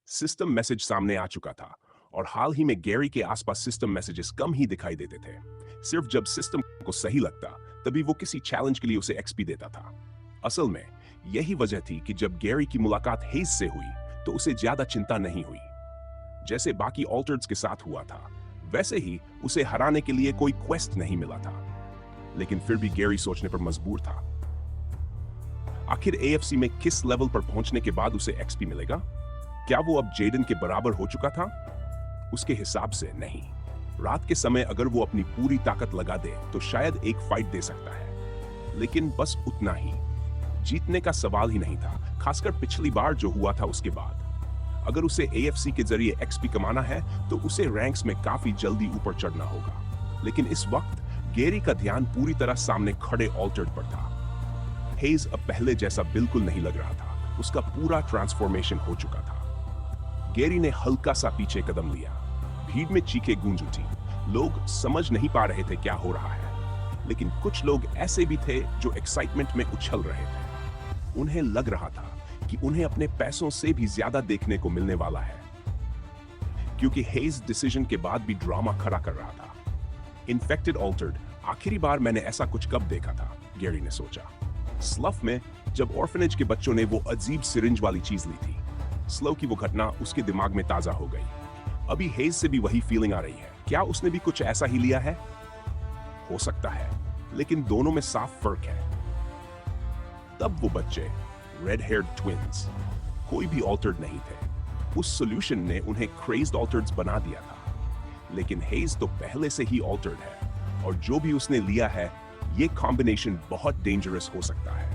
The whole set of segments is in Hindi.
सिस्टम मैसेज सामने आ चुका था और हाल ही में गैरी के आसपास सिस्टम मैसेजेस कम ही दिखाई देते थे। सिर्फ जब सिस्टम को सही लगता तभी वो किसी चैलेंज के लिए उसे एक्सपी देता था। असल में यही वजह थी कि जब गैरी की मुलाकात हेज से हुई तो उसे ज्यादा चिंता नहीं हुई। जैसे बाकी ऑल्टर्ड्स के साथ हुआ था वैसे ही उसे हराने के लिए कोई क्वेस्ट नहीं मिला था। लेकिन फिर भी गैरी सोचने पर मजबूर था। आखिर एएफसी में किस लेवल पर पहुंचने के बाद उसे एक्सपी मिलेगा? क्या वो अब जेडन के बराबर हो चुका था? उसके हिसाब से नहीं। रात के समय अगर वो अपनी पूरी ताकत लगा दे तो शायद एक फाइट दे सकता है, लेकिन बस उतना ही। जीतने का सवाल ही नहीं था, खासकर पिछली बार जो हुआ था उसके बाद। अगर उसे एएफसी के जरिए एक्सपी कमाना है तो उसे रैंक्स में काफी जल्दी ऊपर चढ़ना होगा। लेकिन इस वक्त गैरी का ध्यान पूरी तरह सामने खड़े ऑल्टर्ड पर था। हेज अब पहले जैसा बिल्कुल नहीं लग रहा था, उसका पूरा ट्रांसफॉर्मेशन हो चुका था। गैरी ने हल्का सा पीछे कदम लिया। भीड़ में चीखें गूंज उठी। लोग समझ नहीं पा रहे थे क्या हो रहा है, लेकिन कुछ लोग ऐसे भी थे जो एक्साइटमेंट में उछल रहे थे। उन्हें लग रहा था कि उन्हें अपने पैसों से भी ज्यादा देखने को मिलने वाला है, क्योंकि हेज डिसीजन के बाद भी ड्रामा खड़ा कर रहा था। इन्फेक्टेड ऑल्टर्ड, आखिरी बार मैंने ऐसा कुछ कब देखा था, गैरी ने सोचा। स्लफ में, जब ऑर्फनेज के बच्चों ने वो अजीब सिरिंज वाली चीज ली थी। स्लो की वो घटना उसके दिमाग में ताजा हो गई। अभी हेज से भी वही फीलिंग आ रही है। क्या उसने भी कुछ ऐसा ही लिया है? हो सकता है, लेकिन दोनों में साफ फर्क है। तब वो बच्चे, रेड हेयर्ड ट्विंस, कोई भी ऑल्टर्ड नहीं थे। उस सॉल्यूशन ने उन्हें क्रेज्ड ऑल्टर्ड्स बना दिया था। लेकिन हेज तो पहले से ही ऑल्टर्ड है, और जो भी उसने लिया है, ये कॉम्बिनेशन बहुत डेंजरस हो सकता है।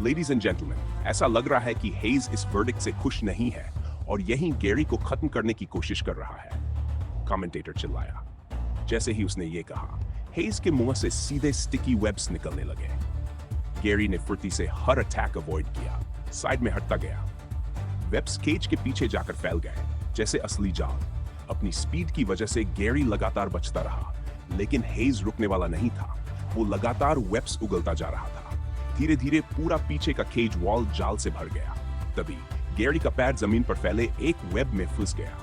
लेडीज एंड जेंटलमैन, ऐसा लग रहा है कि हेज इस वर्डिक्ट से खुश नहीं है और यही गैरी को खत्म करने की कोशिश कर रहा है, कमेंटेटर चिल्लाया। जैसे ही उसने ये कहा, हेज के मुंह से सीधे स्टिकी वेब्स निकलने लगे। गैरी ने फुर्ती से हर अटैक अवॉइड किया, साइड में हटता गया। वेब्स केज के पीछे जाकर फैल गए, जैसे असली जाल। अपनी स्पीड की वजह से गैरी लगातार बचता रहा, लेकिन हेज रुकने वाला नहीं था। वो लगातार वेब्स उगलता जा रहा था। धीरे धीरे पूरा पीछे का केज वॉल जाल से भर गया। तभी गैरी का पैर जमीन पर फैले एक वेब में फंस गया।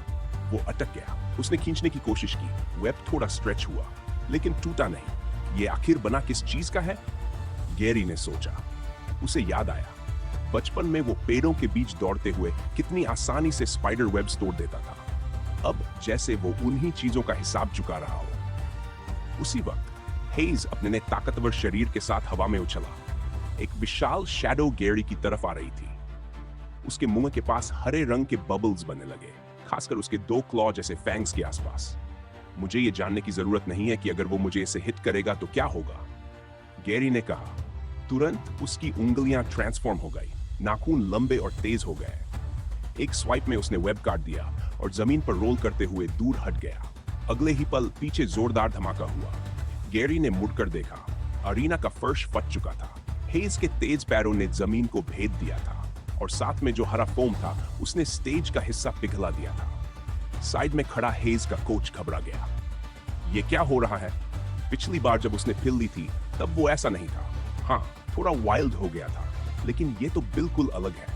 वो अटक गया। उसने खींचने की कोशिश की। वेब थोड़ा स्ट्रेच हुआ, लेकिन टूटा नहीं। ये आखिर बना किस चीज का है? गैरी ने सोचा। उसे याद आया, बचपन में वो पेड़ों के बीच दौड़ते हुए कितनी आसानी से स्पाइडर वेब्स तोड़ देता था। अब जैसे वो उन्हीं चीजों का हिसाब चुका रहा हो। उसी वक्त हेज अपने ताकतवर शरीर के साथ हवा में उछला। एक विशाल शैडो गैरी की तरफ आ रही थी। उसके मुंह के पास हरे रंग के बबल्स बनने लगे, खासकर उसके 2 क्लॉ जैसे फैंग्स के आसपास। मुझे ये जानने की जरूरत नहीं है कि अगर वो मुझे इसे हिट करेगा तो क्या होगा, गैरी ने कहा। तुरंत उसकी उंगलियां ट्रांसफॉर्म हो गई, नाखून लंबे और तेज हो गए। एक स्वाइप में उसने वेब काट दिया और जमीन पर रोल करते हुए दूर हट गया। अगले ही पल पीछे जोरदार धमाका हुआ। गैरी ने मुड़कर देखा, अरीना का फर्श फट चुका था। हेज के तेज पैरों ने जमीन को भेद दिया था, और साथ में जो हरा फोम था उसने स्टेज का हिस्सा पिघला दिया था। साइड में खड़ा हेज का कोच घबरा गया। ये क्या हो रहा है? पिछली बार जब उसने पिल ली थी तब वो ऐसा नहीं था। हाँ, थोड़ा वाइल्ड हो गया था, लेकिन ये तो बिल्कुल अलग है।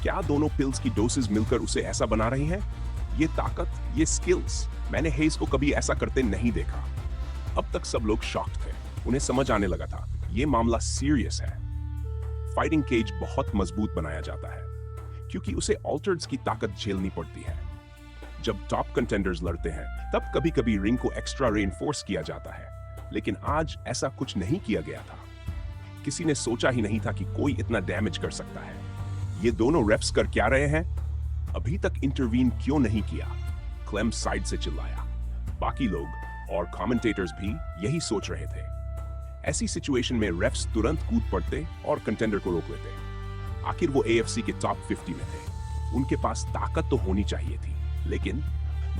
क्या दोनों पिल्स की डोसेज मिलकर उसे ऐसा बना रही हैं? ये ताकत, ये स्किल्स, मैंने हेज को कभी ऐसा करते नहीं देखा। अब तक सब लोग शॉक्ड थे। उन्हें समझ आने लगा था, ये मामला सीरियस है। फाइटिंग केज बहुत मजबूत बनाया जाता है, क्योंकि उसे ऑल्टर्ड्स की ताकत झेलनी पड़ती है। जब टॉप कंटेंडर्स लड़ते हैं तब कभी कभी रिंग को एक्स्ट्रा रेनफोर्स किया जाता है, लेकिन आज ऐसा कुछ नहीं किया गया था। किसी ने सोचा ही नहीं था कि कोई इतना डैमेज कर सकता है। ये दोनों रेफ्स कर क्या रहे हैं? अभी तक इंटरवीन क्यों नहीं किया? क्लेम साइड से चिल्लाया। बाकी लोग और कमेंटेटर्स भी यही सोच रहे थे। ऐसी सिचुएशन में रेफ्स तुरंत कूद पड़ते और कंटेंडर को रोक लेते। आखिर वो एएफसी के टॉप 50 में थे। उनके पास ताकत तो होनी चाहिए थी, लेकिन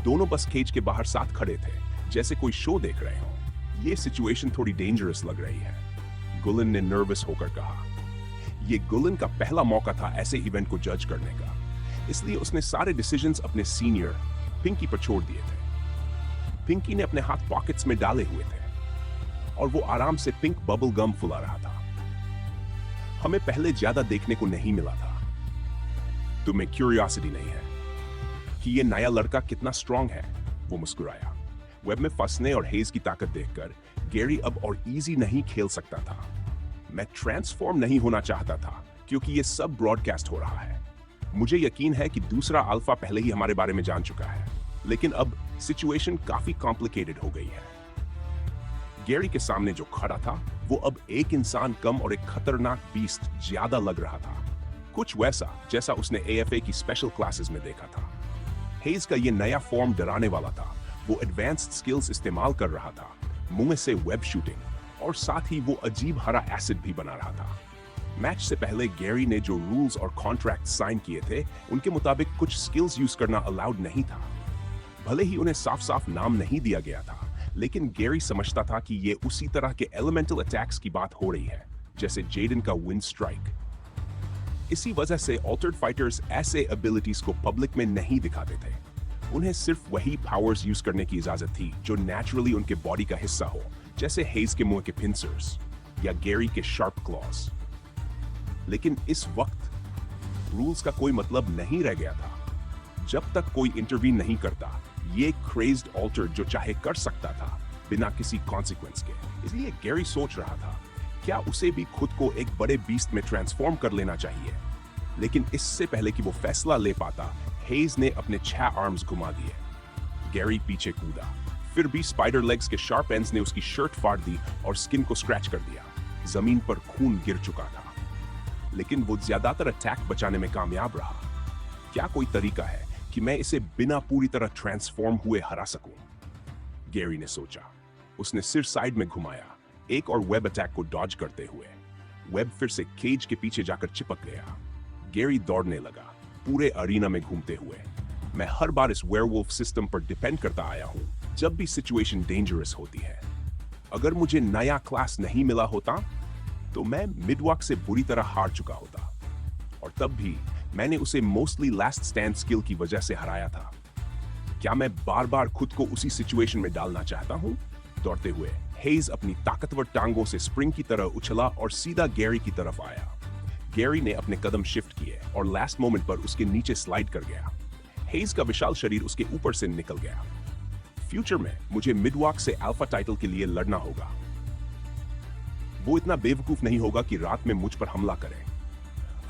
दोनों बस केज के बाहर साथ खड़े थे, जैसे कोई शो देख रहे हो। ये सिचुएशन थोड़ी डेंजरस लग रही है, गुलिन ने नर्वस होकर कहा। ये गुलिन का पहला मौका था ऐसे इवेंट को जज करने का, इसलिए उसने सारे डिसीजंस अपने सीनियर पिंकी पर छोड़ दिए थे। पिंकी ने अपने हाथ पॉकेट्स में डाले हुए थे और वो आराम से पिंक बबल गम फुला रहा था। हमें पहले ज्यादा देखने को नहीं मिला था। तुम्हें क्यूरियोसिटी नहीं है कि ये नया लड़का कितना स्ट्रांग है? वो मुस्कुराया। वेब में फंसने और हेज की ताकत देखकर गैरी अब और इजी नहीं खेल सकता था। मैं ट्रांसफॉर्म नहीं होना चाहता था क्योंकि ये सब ब्रॉडकास्ट हो रहा है। मुझे यकीन है कि दूसरा अल्फा पहले ही हमारे बारे में जान चुका है, लेकिन अब सिचुएशन काफी कॉम्प्लिकेटेड हो गई है। गैरी के सामने जो खड़ा था वो अब एक इंसान कम और एक खतरनाक बीस्ट ज्यादा लग रहा था, कुछ वैसा जैसा उसने एएफए की स्पेशल क्लासेस में देखा था। हेज का ये नया फॉर्म डराने वाला था। वो एडवांस्ड स्किल्स इस्तेमाल कर रहा था, मुंह से वेब शूटिंग, और साथ ही वो अजीब हरा एसिड भी बना रहा था। मैच से पहले गैरी ने जो रूल्स और कॉन्ट्रैक्ट साइन किए थे उनके मुताबिक कुछ स्किल्स यूज करना अलाउड नहीं था। भले ही उन्हें साफ साफ नाम नहीं दिया गया था, लेकिन गैरी समझता था कि ये उसी तरह के एलिमेंटल अटैक्स की बात हो रही है जैसे जेडन का विंड स्ट्राइक। इसी वजह से ऑल्टर्ड फाइटर्स ऐसे एबिलिटीज को पब्लिक में नहीं दिखाते थे। उन्हें सिर्फ वही पावर्स यूज करने की इजाजत थी जो नेचुरली उनके बॉडी का हिस्सा हो, जैसे हेज के मुंह के पिंसर्स या गैरी के शार्प क्लॉज। लेकिन इस वक्त रूल्स का कोई मतलब नहीं रह गया था। जब तक कोई इंटरवीन नहीं करता, ये क्रेज्ड ऑल्टर्ड जो चाहे कर सकता था बिना किसी कॉन्सिक्वेंस के। इसलिए गैरी सोच रहा था, क्या उसे भी खुद को एक बड़े बीस्ट में ट्रांसफॉर्म कर लेना चाहिए? लेकिन इससे पहले कि वो फैसला ले पाता, हेज ने अपने 6 आर्म्स घुमा दिए। गैरी पीछे कूदा, फिर भी स्पाइडर लेग्स के शार्प एंड्स ने उसकी शर्ट फाड़ दी और स्किन को स्क्रैच कर दिया। जमीन पर खून गिर चुका था, लेकिन वो ज्यादातर अटैक बचाने में कामयाब रहा। क्या कोई तरीका है कि मैं इसे बिना पूरी तरह ट्रांसफॉर्म हुए हरा सकूं? गैरी ने सोचा। उसने सिर साइड में घुमाया, एक और वेब अटैक को डॉज करते हुए। वेब फिर से केज के पीछे जाकर चिपक गया। गैरी दौड़ने लगा, पूरे अरीना में घूमते हुए। मैं हर बार इस वेयरवुल्फ सिस्टम पर डिपेंड करता आया हूं जब भी सिचुएशन डेंजरस होती है। अगर मुझे नया क्लास नहीं मिला होता तो मैं मिडवॉक से बुरी तरह हार चुका होता, और तब भी मैंने उसे मोस्टली लास्ट स्टैंड स्किल की वजह से हराया था। क्या मैं बार बार खुद को उसी सिचुएशन में डालना चाहता हूं? दौड़ते हुए हेज अपनी ताकतवर टांगों से स्प्रिंग की तरह उछला और सीधा गैरी की तरफ आया। गैरी ने अपने कदम शिफ्ट किए और लास्ट मोमेंट पर उसके नीचे स्लाइड कर गया। हेज का विशाल शरीर उसके ऊपर से निकल गया। फ्यूचर में मुझे मिडवॉक से अल्फा टाइटल के लिए लड़ना होगा। वो इतना बेवकूफ नहीं होगा कि रात में मुझ पर हमला करे।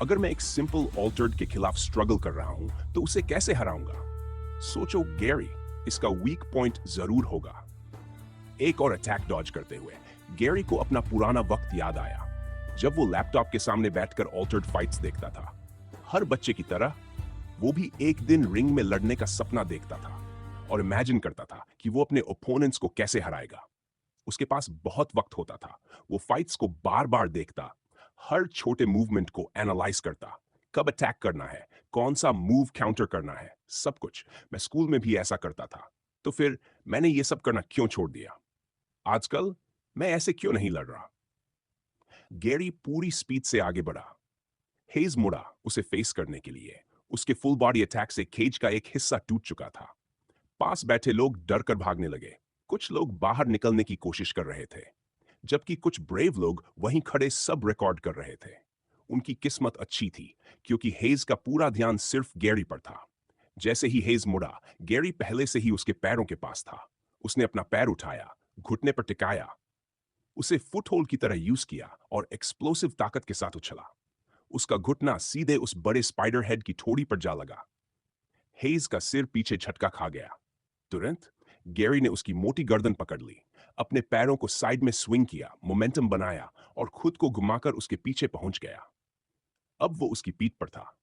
अगर मैं एक सिंपल ऑल्टर्ड के खिलाफ स्ट्रगल कर रहा हूं तो उसे कैसे हराऊंगा? सोचो गैरी, इसका वीक पॉइंट जरूर होगा। एक और अटैक डॉज करते हुए गैरी को अपना पुराना वक्त याद आया, जब वो लैपटॉप के सामने बैठकर ऑल्टर्ड फाइट्स देखता था। हर बच्चे की तरह वो भी एक दिन रिंग में लड़ने का सपना देखता था और इमेजिन करता था कि वो अपने ओपोनेंट्स को कैसे हराएगा। उसके पास बहुत वक्त होता था। वो फाइट्स को बार बार देखता, हर छोटे मूवमेंट को एनालाइज करता, कब अटैक करना है, कौन सा मूव काउंटर करना है, सब कुछ। मैं स्कूल में भी ऐसा करता था, तो फिर मैंने ये सब करना क्यों छोड़ दिया? आजकल मैं ऐसे क्यों नहीं लड़ रहा? गैरी पूरी स्पीड से आगे बढ़ा। हेज मुड़ा उसे फेस करने के लिए। उसके फुल बॉडी अटैक से केज का एक हिस्सा टूट चुका था। पास बैठे लोग डर कर भागने लगे। कुछ लोग बाहर निकलने की कोशिश कर रहे थे, जबकि कुछ ब्रेव लोग वहीं खड़े सब रिकॉर्ड कर रहे थे। उनकी किस्मत अच्छी थी क्योंकि हेज का पूरा ध्यान सिर्फ गैरी पर था। जैसे ही हेज मुड़ा, गैरी पहले से ही उसके पैरों के पास था। उसने अपना पैर उठाया, घुटने पर टिकाया, उसे फुटहोल्ड की तरह यूज किया और एक्सप्लोसिव ताकत के साथ उछला। उसका घुटना सीधे उस बड़े स्पाइडर हेड की ठोड़ी पर जा लगा। हेज का सिर पीछे झटका खा गया। तुरंत गैरी ने उसकी मोटी गर्दन पकड़ ली, अपने पैरों को साइड में स्विंग किया, मोमेंटम बनाया और खुद को घुमाकर उसके पीछे पहुंच गया। अब वो उसकी पीठ पर था।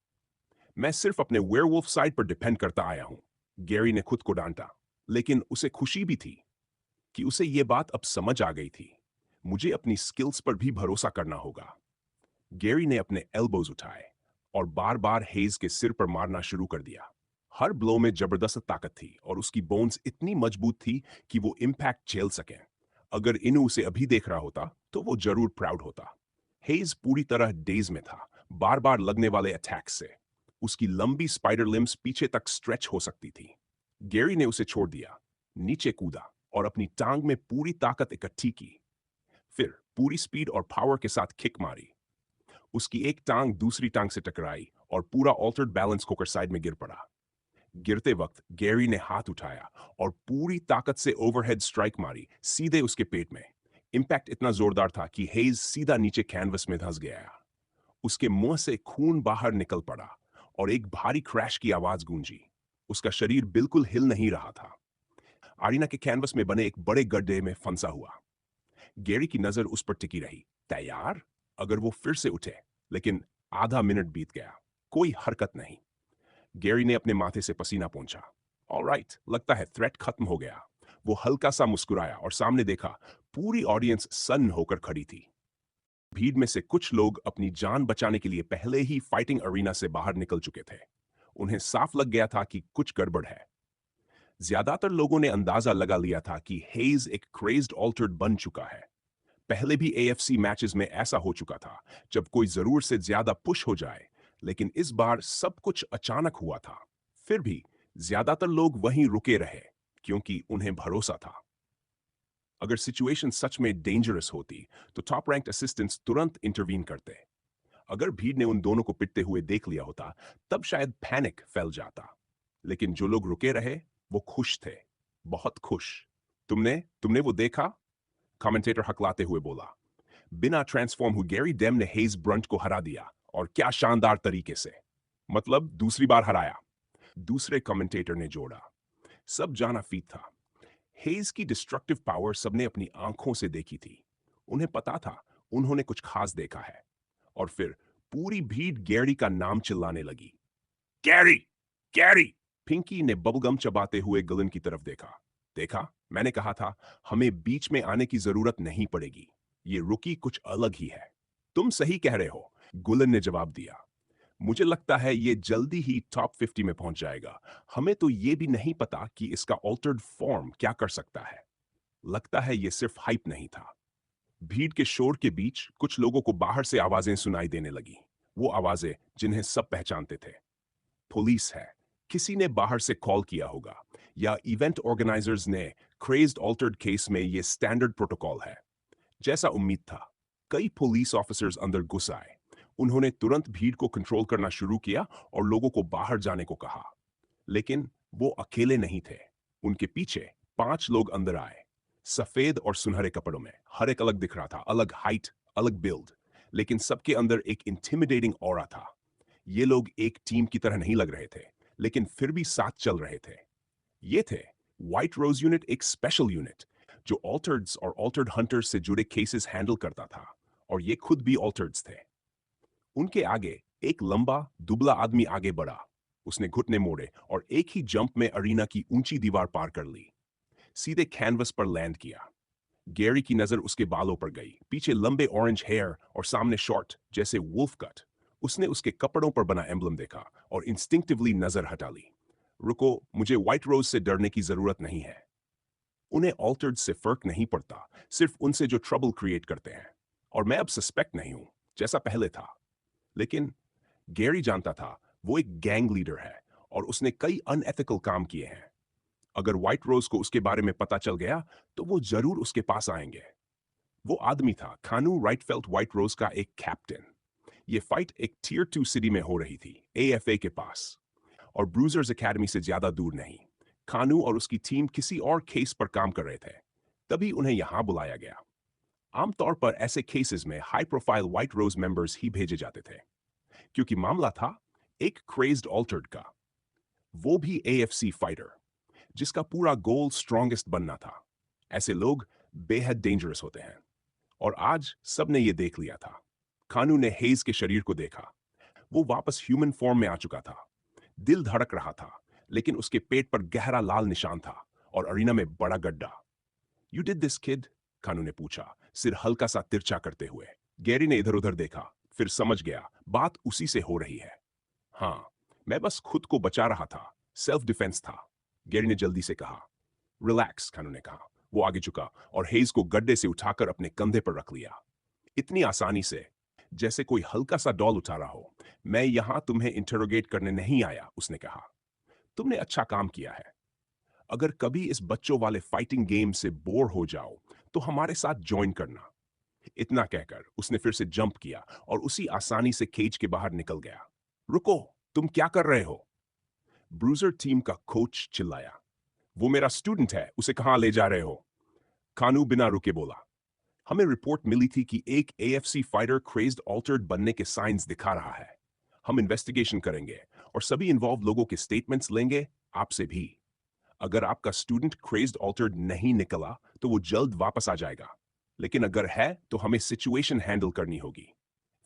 मैं सिर्फ अपने वेयरवुल्फ साइड पर डिपेंड करता आया हूं, गैरी ने खुद को डांटा। लेकिन उसे खुशी भी थी कि उसे यह बात अब समझ आ गई थी। मुझे अपनी स्किल्स पर भी भरोसा करना होगा। गैरी ने अपने एल्बोज उठाए और बार बार हेज के सिर पर मारना शुरू कर दिया। हर ब्लो में जबरदस्त ताकत थी और उसकी बोन्स इतनी मजबूत थी कि वो इम्पैक्ट झेल सके। अगर इनु उसे अभी देख रहा होता तो वो जरूर प्राउड होता। हेज पूरी तरह डेज में था, बार बार लगने वाले अटैक्स से। उसकी लंबी स्पाइडर लिम्स पीछे तक स्ट्रेच हो सकती थी। गैरी ने उसे छोड़ दिया, नीचे कूदा और अपनी टांग में पूरी ताकत इकट्ठी की। फिर पूरी स्पीड और पावर के साथ किक मारी। उसकी एक टांग दूसरी टांग से टकराई और पूरा ऑल्टर्ड बैलेंस खोकर साइड में गिर पड़ा। गिरते वक्त गैरी ने हाथ उठाया और पूरी ताकत से ओवरहेड स्ट्राइक मारी सीधे उसके पेट में। इंपैक्ट इतना जोरदार था कि हेज सीधा नीचे कैनवस में धंस गया। उसके मुंह से खून बाहर निकल पड़ा और एक भारी क्रैश की आवाज गूंजी। उसका शरीर बिल्कुल हिल नहीं रहा था। आरीना के कैनवस में बने एक बड़े गड्ढे में फंसा हुआ। गैरी की नजर उस पर टिकी रही, तैयार अगर वो फिर से उठे। लेकिन आधा मिनट बीत गया, कोई हरकत नहीं। गैरी ने अपने माथे से पसीना पोंछा। ऑलराइट, लगता है थ्रेट खत्म हो गया। वो हल्का सा मुस्कुराया और सामने देखा, पूरी ऑडियंस सन्न होकर खड़ी थी। भीड़ में से कुछ लोग अपनी जान बचाने के लिए पहले ही फाइटिंग अरीना से बाहर निकल चुके थे। उन्हें साफ लग गया था कि कुछ गड़बड़ है। ज्यादातर लोगों ने अंदाजा लगा लिया था कि हेज एक क्रेज्ड ऑल्टर्ड बन चुका है। पहले भी एएफसी मैचेस में ऐसा हो चुका था, जब कोई जरूर से ज्यादा पुश हो जाए। लेकिन इस बार सब कुछ अचानक हुआ था। फिर भी ज्यादातर लोग वहीं रुके रहे, क्योंकि उन्हें भरोसा था। अगर सिचुएशन सच में डेंजरस होती तो टॉप रैंक्ड असिस्टेंट्स तुरंत इंटरवीन करते। अगर भीड़ ने उन दोनों को पिटते हुए देख लिया होता, तब शायद पैनिक फैल जाता। लेकिन जो लोग रुके रहे, वो खुश थे, बहुत खुश। तुमने तुमने वो देखा? कमेंटेटर हकलाते हुए बोला। बिना ट्रांसफॉर्म हुए गैरी डेम ने हेज ब्रंट को हरा दिया, और क्या शानदार तरीके से। मतलब दूसरी बार हराया, दूसरे कमेंटेटर ने जोड़ा। सब जाना फीट था। हेज की डिस्ट्रक्टिव पावर सबने अपनी आंखों से देखी थी। उन्हें पता था उन्होंने कुछ खास देखा है। और फिर पूरी भीड़ गैरी का नाम चिल्लाने लगी। Gary, Gary! पिंकी ने बबलगम चबाते हुए गलन की तरफ देखा। देखा, मैंने कहा था, हमें बीच में आने की जरूरत नहीं पड़ेगी। ये रुकी कुछ अलग ही है। तुम सही कह रहे हो, गुलन ने जवाब दिया। मुझे लगता है ये जल्दी ही टॉप 50 में पहुंच जाएगा। हमें तो ये भी नहीं पता कि इसका ऑल्टर्ड फॉर्म क्या कर सकता है। लगता है ये सिर्फ हाइप नहीं था। भीड़ के शोर के बीच कुछ लोगों को बाहर से आवाजें सुनाई देने लगी। वो आवाजें जिन्हें सब पहचानते थे। पुलिस है, किसी ने बाहर से कॉल किया होगा, या इवेंट ऑर्गेनाइजर्स ने क्रेज्ड ऑल्टर्ड केस में ये स्टैंडर्ड प्रोटोकॉल है। जैसा उम्मीद था, कई पुलिस ऑफिसर्स अंदर घुस आए। उन्होंने तुरंत भीड़ को कंट्रोल करना शुरू किया और लोगों को बाहर जाने को कहा। लेकिन वो अकेले नहीं थे। उनके पीछे 5 लोग अंदर आए, सफेद और सुनहरे कपड़ों में। हर एक अलग दिख रहा था, अलग हाइट, अलग बिल्ड, लेकिन सबके अंदर एक इंटिमिडेटिंग ऑरा था। ये लोग एक टीम की तरह नहीं लग रहे थे, लेकिन फिर भी साथ चल रहे थे। ये थे व्हाइट रोज यूनिट, एक स्पेशल यूनिट जो ऑल्टर्ड्स और ऑल्टर्ड हंटर्स से जुड़े केसेस हैंडल करता था, और ये खुद भी ऑल्टर्ड्स थे। उनके आगे एक लंबा दुबला आदमी आगे बढ़ा। उसने घुटने मोड़े और एक ही जंप में अरीना की ऊंची दीवार पार कर ली, सीधे कैनवस पर लैंड किया। गैरी की नजर उसके बालों पर गई, पीछे लंबे ऑरेंज हेयर और सामने शॉर्ट जैसे वुल्फ कट। उसने उसके कपड़ों पर बना एम्बलम देखा और इंस्टिंक्टिवली नजर हटा ली। रुको, मुझे व्हाइट रोज से डरने की जरूरत नहीं है। उन्हें ऑल्टर्ड से फर्क नहीं पड़ता, सिर्फ उनसे जो ट्रबल क्रिएट करते हैं। और मैं अब सस्पेक्ट नहीं हूं, जैसा पहले था। लेकिन गैरी जानता था वो एक गैंग लीडर है और उसने कई अनएथिकल काम किए हैं। अगर व्हाइट रोज को उसके बारे में पता चल गया तो वो जरूर उसके पास आएंगे। वो आदमी था खानू राइटफेल्ट, व्हाइट रोज का एक कैप्टन। ये फाइट एक टियर 2 सिटी में हो रही थी, एएफए के पास, और ब्रूजर्स एकेडमी से ज्यादा दूर नहीं। खानू और उसकी टीम किसी और केस पर काम कर रहे थे, तभी उन्हें यहां बुलाया गया। आमतौर पर ऐसे केसेस में हाई प्रोफाइल व्हाइट रोज मेंबर्स ही भेजे जाते थे, क्योंकि मामला था एक क्रेज्ड ऑल्टर्ड का, वो भी एएफसी फाइटर, जिसका पूरा गोल स्ट्रॉन्गेस्ट बनना था। ऐसे लोग बेहद डेंजरस होते हैं, और आज सबने ये देख लिया था। खानू ने हेज के शरीर को देखा। वो वापस ह्यूमन फॉर्म में आ चुका था। दिल धड़क रहा था, लेकिन उसके पेट पर गहरा लाल निशान था और अरीना में बड़ा गड्ढा। You did this kid? खानू ने पूछा, सिर हल्का सा तिरछा करते हुए। गैरी ने इधर उधर देखा, फिर समझ गया बात उसी से हो रही है। हाँ, मैं बस खुद को बचा रहा था, सेल्फ डिफेंस था, गैरी ने जल्दी से कहा। रिलैक्स, खानू ने कहा। वो आगे झुका और हेज को गड्ढे से उठाकर अपने कंधे पर रख लिया, इतनी आसानी से जैसे कोई हल्का सा डॉल उठा रहा हो। मैं यहां तुम्हें इंटरोगेट करने नहीं आया, उसने कहा। तुमने अच्छा काम किया है। अगर कभी इस बच्चों वाले फाइटिंग गेम से बोर हो जाओ तो हमारे साथ ज्वाइन करना। इतना कहकर उसने फिर से जंप किया और उसी आसानी से केज के बाहर निकल गया। रुको, तुम क्या कर रहे हो? ब्रूजर टीम का कोच चिल्लाया। वो मेरा स्टूडेंट है, उसे कहां ले जा रहे हो? कानू बिना रुके बोला। हमें रिपोर्ट मिली थी कि एक एएफसी फाइटर क्रेज्ड ऑल्टर्ड बनने के साइंस दिखा रहा है। हम इन्वेस्टिगेशन करेंगे और सभी इन्वॉल्व लोगों के स्टेटमेंट्स लेंगे, आपसे भी। अगर आपका स्टूडेंट क्रेज्ड ऑल्टर्ड नहीं निकला तो वो जल्द वापस आ जाएगा, लेकिन अगर है तो हमें सिचुएशन हैंडल करनी होगी।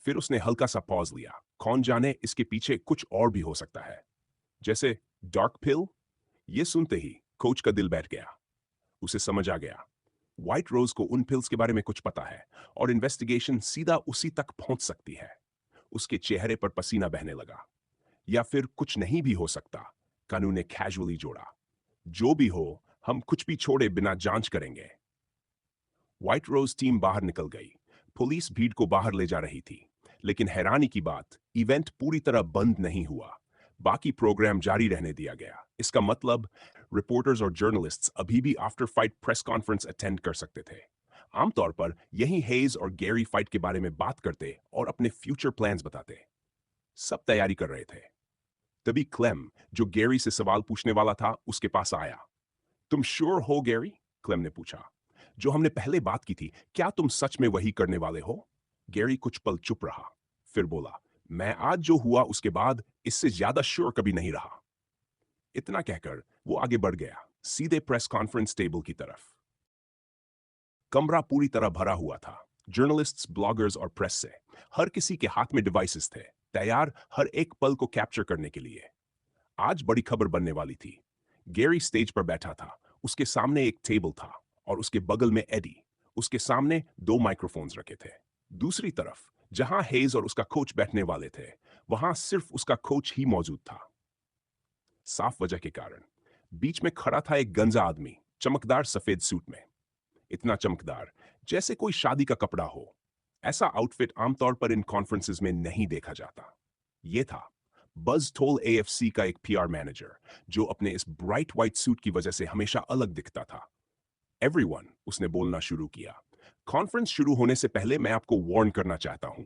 फिर उसने हल्का सा पॉज लिया। कौन जाने इसके पीछे कुछ और भी हो सकता है, जैसे डार्क पिल। ये सुनते ही कोच का दिल बैठ गया। उसे समझ आ गया, व्हाइट रोज को उन पिल्स के बारे में कुछ पता है और इन्वेस्टिगेशन सीधा उसी तक पहुंच सकती है। उसके चेहरे पर पसीना बहने लगा। या फिर कुछ नहीं भी हो सकता, कानू ने कैजुअली जोड़ा। जो भी हो, हम कुछ भी छोड़े बिना जांच करेंगे। व्हाइट रोज टीम बाहर निकल गई। पुलिस भीड़ को बाहर ले जा रही थी, लेकिन हैरानी की बात, इवेंट पूरी तरह बंद नहीं हुआ। बाकी प्रोग्राम जारी रहने दिया गया। इसका मतलब रिपोर्टर्स और जर्नलिस्ट्स अभी भी after fight press conference attend कर सकते थे। आमतौर पर यही हेज और गैरी फाइट के बारे में बात करते और अपने फ्यूचर प्लान्स बताते। सब तैयारी कर रहे थे। तभी क्लेम, जो गैरी से सवाल पूछने वाला था, उसके पास आया। तुम श्योर हो गैरी? क्लेम ने पूछा। जो हमने पहले बात की थी, क्या तुम सच में वही करने वाले हो? गैरी कुछ पल चुप रहा, फिर बोला, मैं आज जो हुआ उसके बाद इससे ज्यादा श्योर कभी नहीं रहा। इतना कहकर वो आगे बढ़ गया, सीधे प्रेस कॉन्फ्रेंस टेबल की तरफ। कमरा पूरी तरह भरा हुआ था, जर्नलिस्ट्स, ब्लॉगर्स और प्रेस से। हर किसी के हाथ में डिवाइसेस थे, तैयार हर एक पल को कैप्चर करने के लिए। आज बड़ी खबर बनने वाली थी। गैरी स्टेज पर बैठा था, उसके सामने एक टेबल था और उसके बगल में एडी। उसके सामने दो माइक्रोफोन्स रखे थे। दूसरी तरफ, जहां हेज और उसका कोच बैठने वाले थे, वहां सिर्फ उसका कोच ही मौजूद था। साफ वजह के कारण बीच में खड़ा था एक गंजा आदमी, चमकदार सफेद सूट में। इतना चमकदार जैसे कोई शादी का कपड़ा हो। ऐसा आउटफिट आमतौर पर इन कॉन्फ्रेंसेस में नहीं देखा जाता। ये था बज टोल, एएफसी का एक पीआर मैनेजर, जो अपने इस ब्राइट व्हाइट सूट की वजह से हमेशा अलग दिखता था। एवरीवन, उसने बोलना शुरू किया। कॉन्फ्रेंस शुरू होने से पहले मैं आपको वार्न करना चाहता हूं।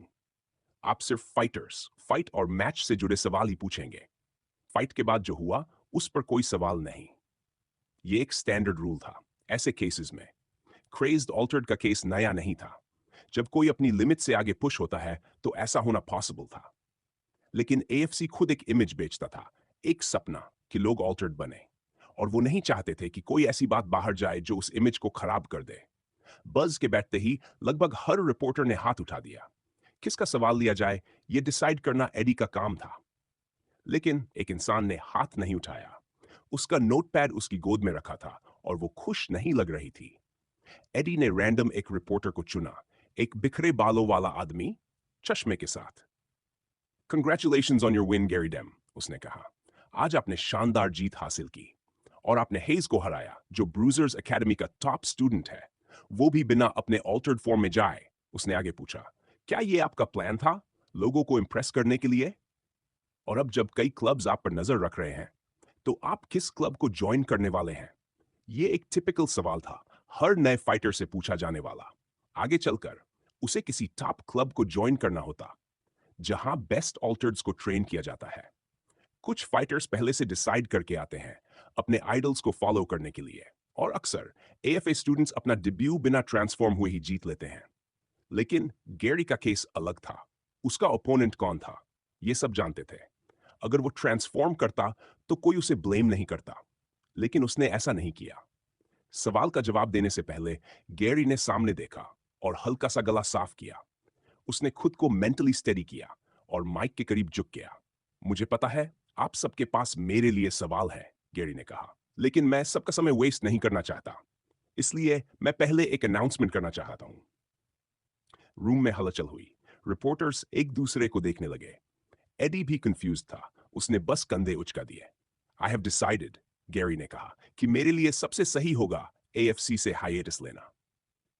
आप सिर्फ फाइट और मैच से जुड़े सवाल ही पूछेंगे। फाइट के बाद जो हुआ, उस पर कोई सवाल नहीं। ये एक स्टैंडर्ड रूल था ऐसे केसेस में। क्रेज्ड ऑल्टर्ड का केस नया नहीं था। जब कोई अपनी लिमिट से आगे पुश होता है तो ऐसा होना पॉसिबल था। लेकिन एएफसी खुद एक इमेज बेचता था, एक सपना कि लोग ऑल्टर्ड बने। और वो नहीं चाहते थे कि कोई ऐसी बात बाहर जाए जो उस इमेज को खराब कर दे। बज के बैठते ही लगभग हर रिपोर्टर ने हाथ उठा दिया। किसका सवाल लिया जाए, ये डिसाइड करना एडी का काम था। लेकिन एक इंसान ने हाथ नहीं उठाया। उसका नोटपैड उसकी गोद में रखा था और वो खुश नहीं लग रही थी। एडी ने रैंडम एक रिपोर्टर को चुना, एक बिखरे बालों वाला आदमी, चश्मे के साथ। Congratulations on your win Gary Dame, उसने कहा। आज आपने शानदार जीत हासिल की और आपने हेज को हराया, जो ब्रूजर्स एकेडमी का टॉप स्टूडेंट है, वो भी बिना अपने ऑल्टर्ड फॉर्म में जाए। उसने आगे पूछा, क्या ये आपका प्लान था, लोगों को इंप्रेस करने के लिए? और अब जब कई क्लब्स आप पर नजर रख रहे हैं, तो आप किस क्लब को ज्वाइन करने वाले हैं? ये एक टिपिकल सवाल था, हर नए फाइटर से पूछा जाने वाला। आगे चलकर उसे किसी टॉप क्लब को ज्वाइन करना होता, जहां बेस्ट ऑल्टर्ड्स को ट्रेन किया जाता है। कुछ फाइटर्स पहले से डिसाइड करके आते हैं अपने आइडल्स को फॉलो करने के लिए, और अक्सर एएफए स्टूडेंट्स अपना डिब्यू बिना ट्रांसफॉर्म हुए ही जीत लेते हैं। लेकिन गैरी का केस अलग था। उसका ओपोनेंट कौन था, ये सब जानते थे। अगर वो ट्रांसफॉर्म करता तो कोई उसे ब्लेम नहीं करता, लेकिन उसने ऐसा नहीं किया। सवाल का जवाब देने से पहले गैरी ने सामने देखा और हल्का सा गला साफ किया। उसने खुद को मेंटली स्टेडी किया और माइक के करीब झुक गया। मुझे पता है आप सबके पास मेरे लिए सवाल है, गैरी ने कहा, लेकिन मैं सबका समय वेस्ट नहीं करना चाहता। इसलिए मैं पहले एक अनाउंसमेंट करना चाहता हूं। रूम में हलचल हुई। रिपोर्टर्स एक दूसरे को देखने लगे। एडी भी कंफ्यूज था, उसने बस कंधे उचका दिए। आई हैव डिसाइडेड, गैरी ने कहा, कि मेरे लिए सबसे सही होगा एएफसी से हाइएटस लेना।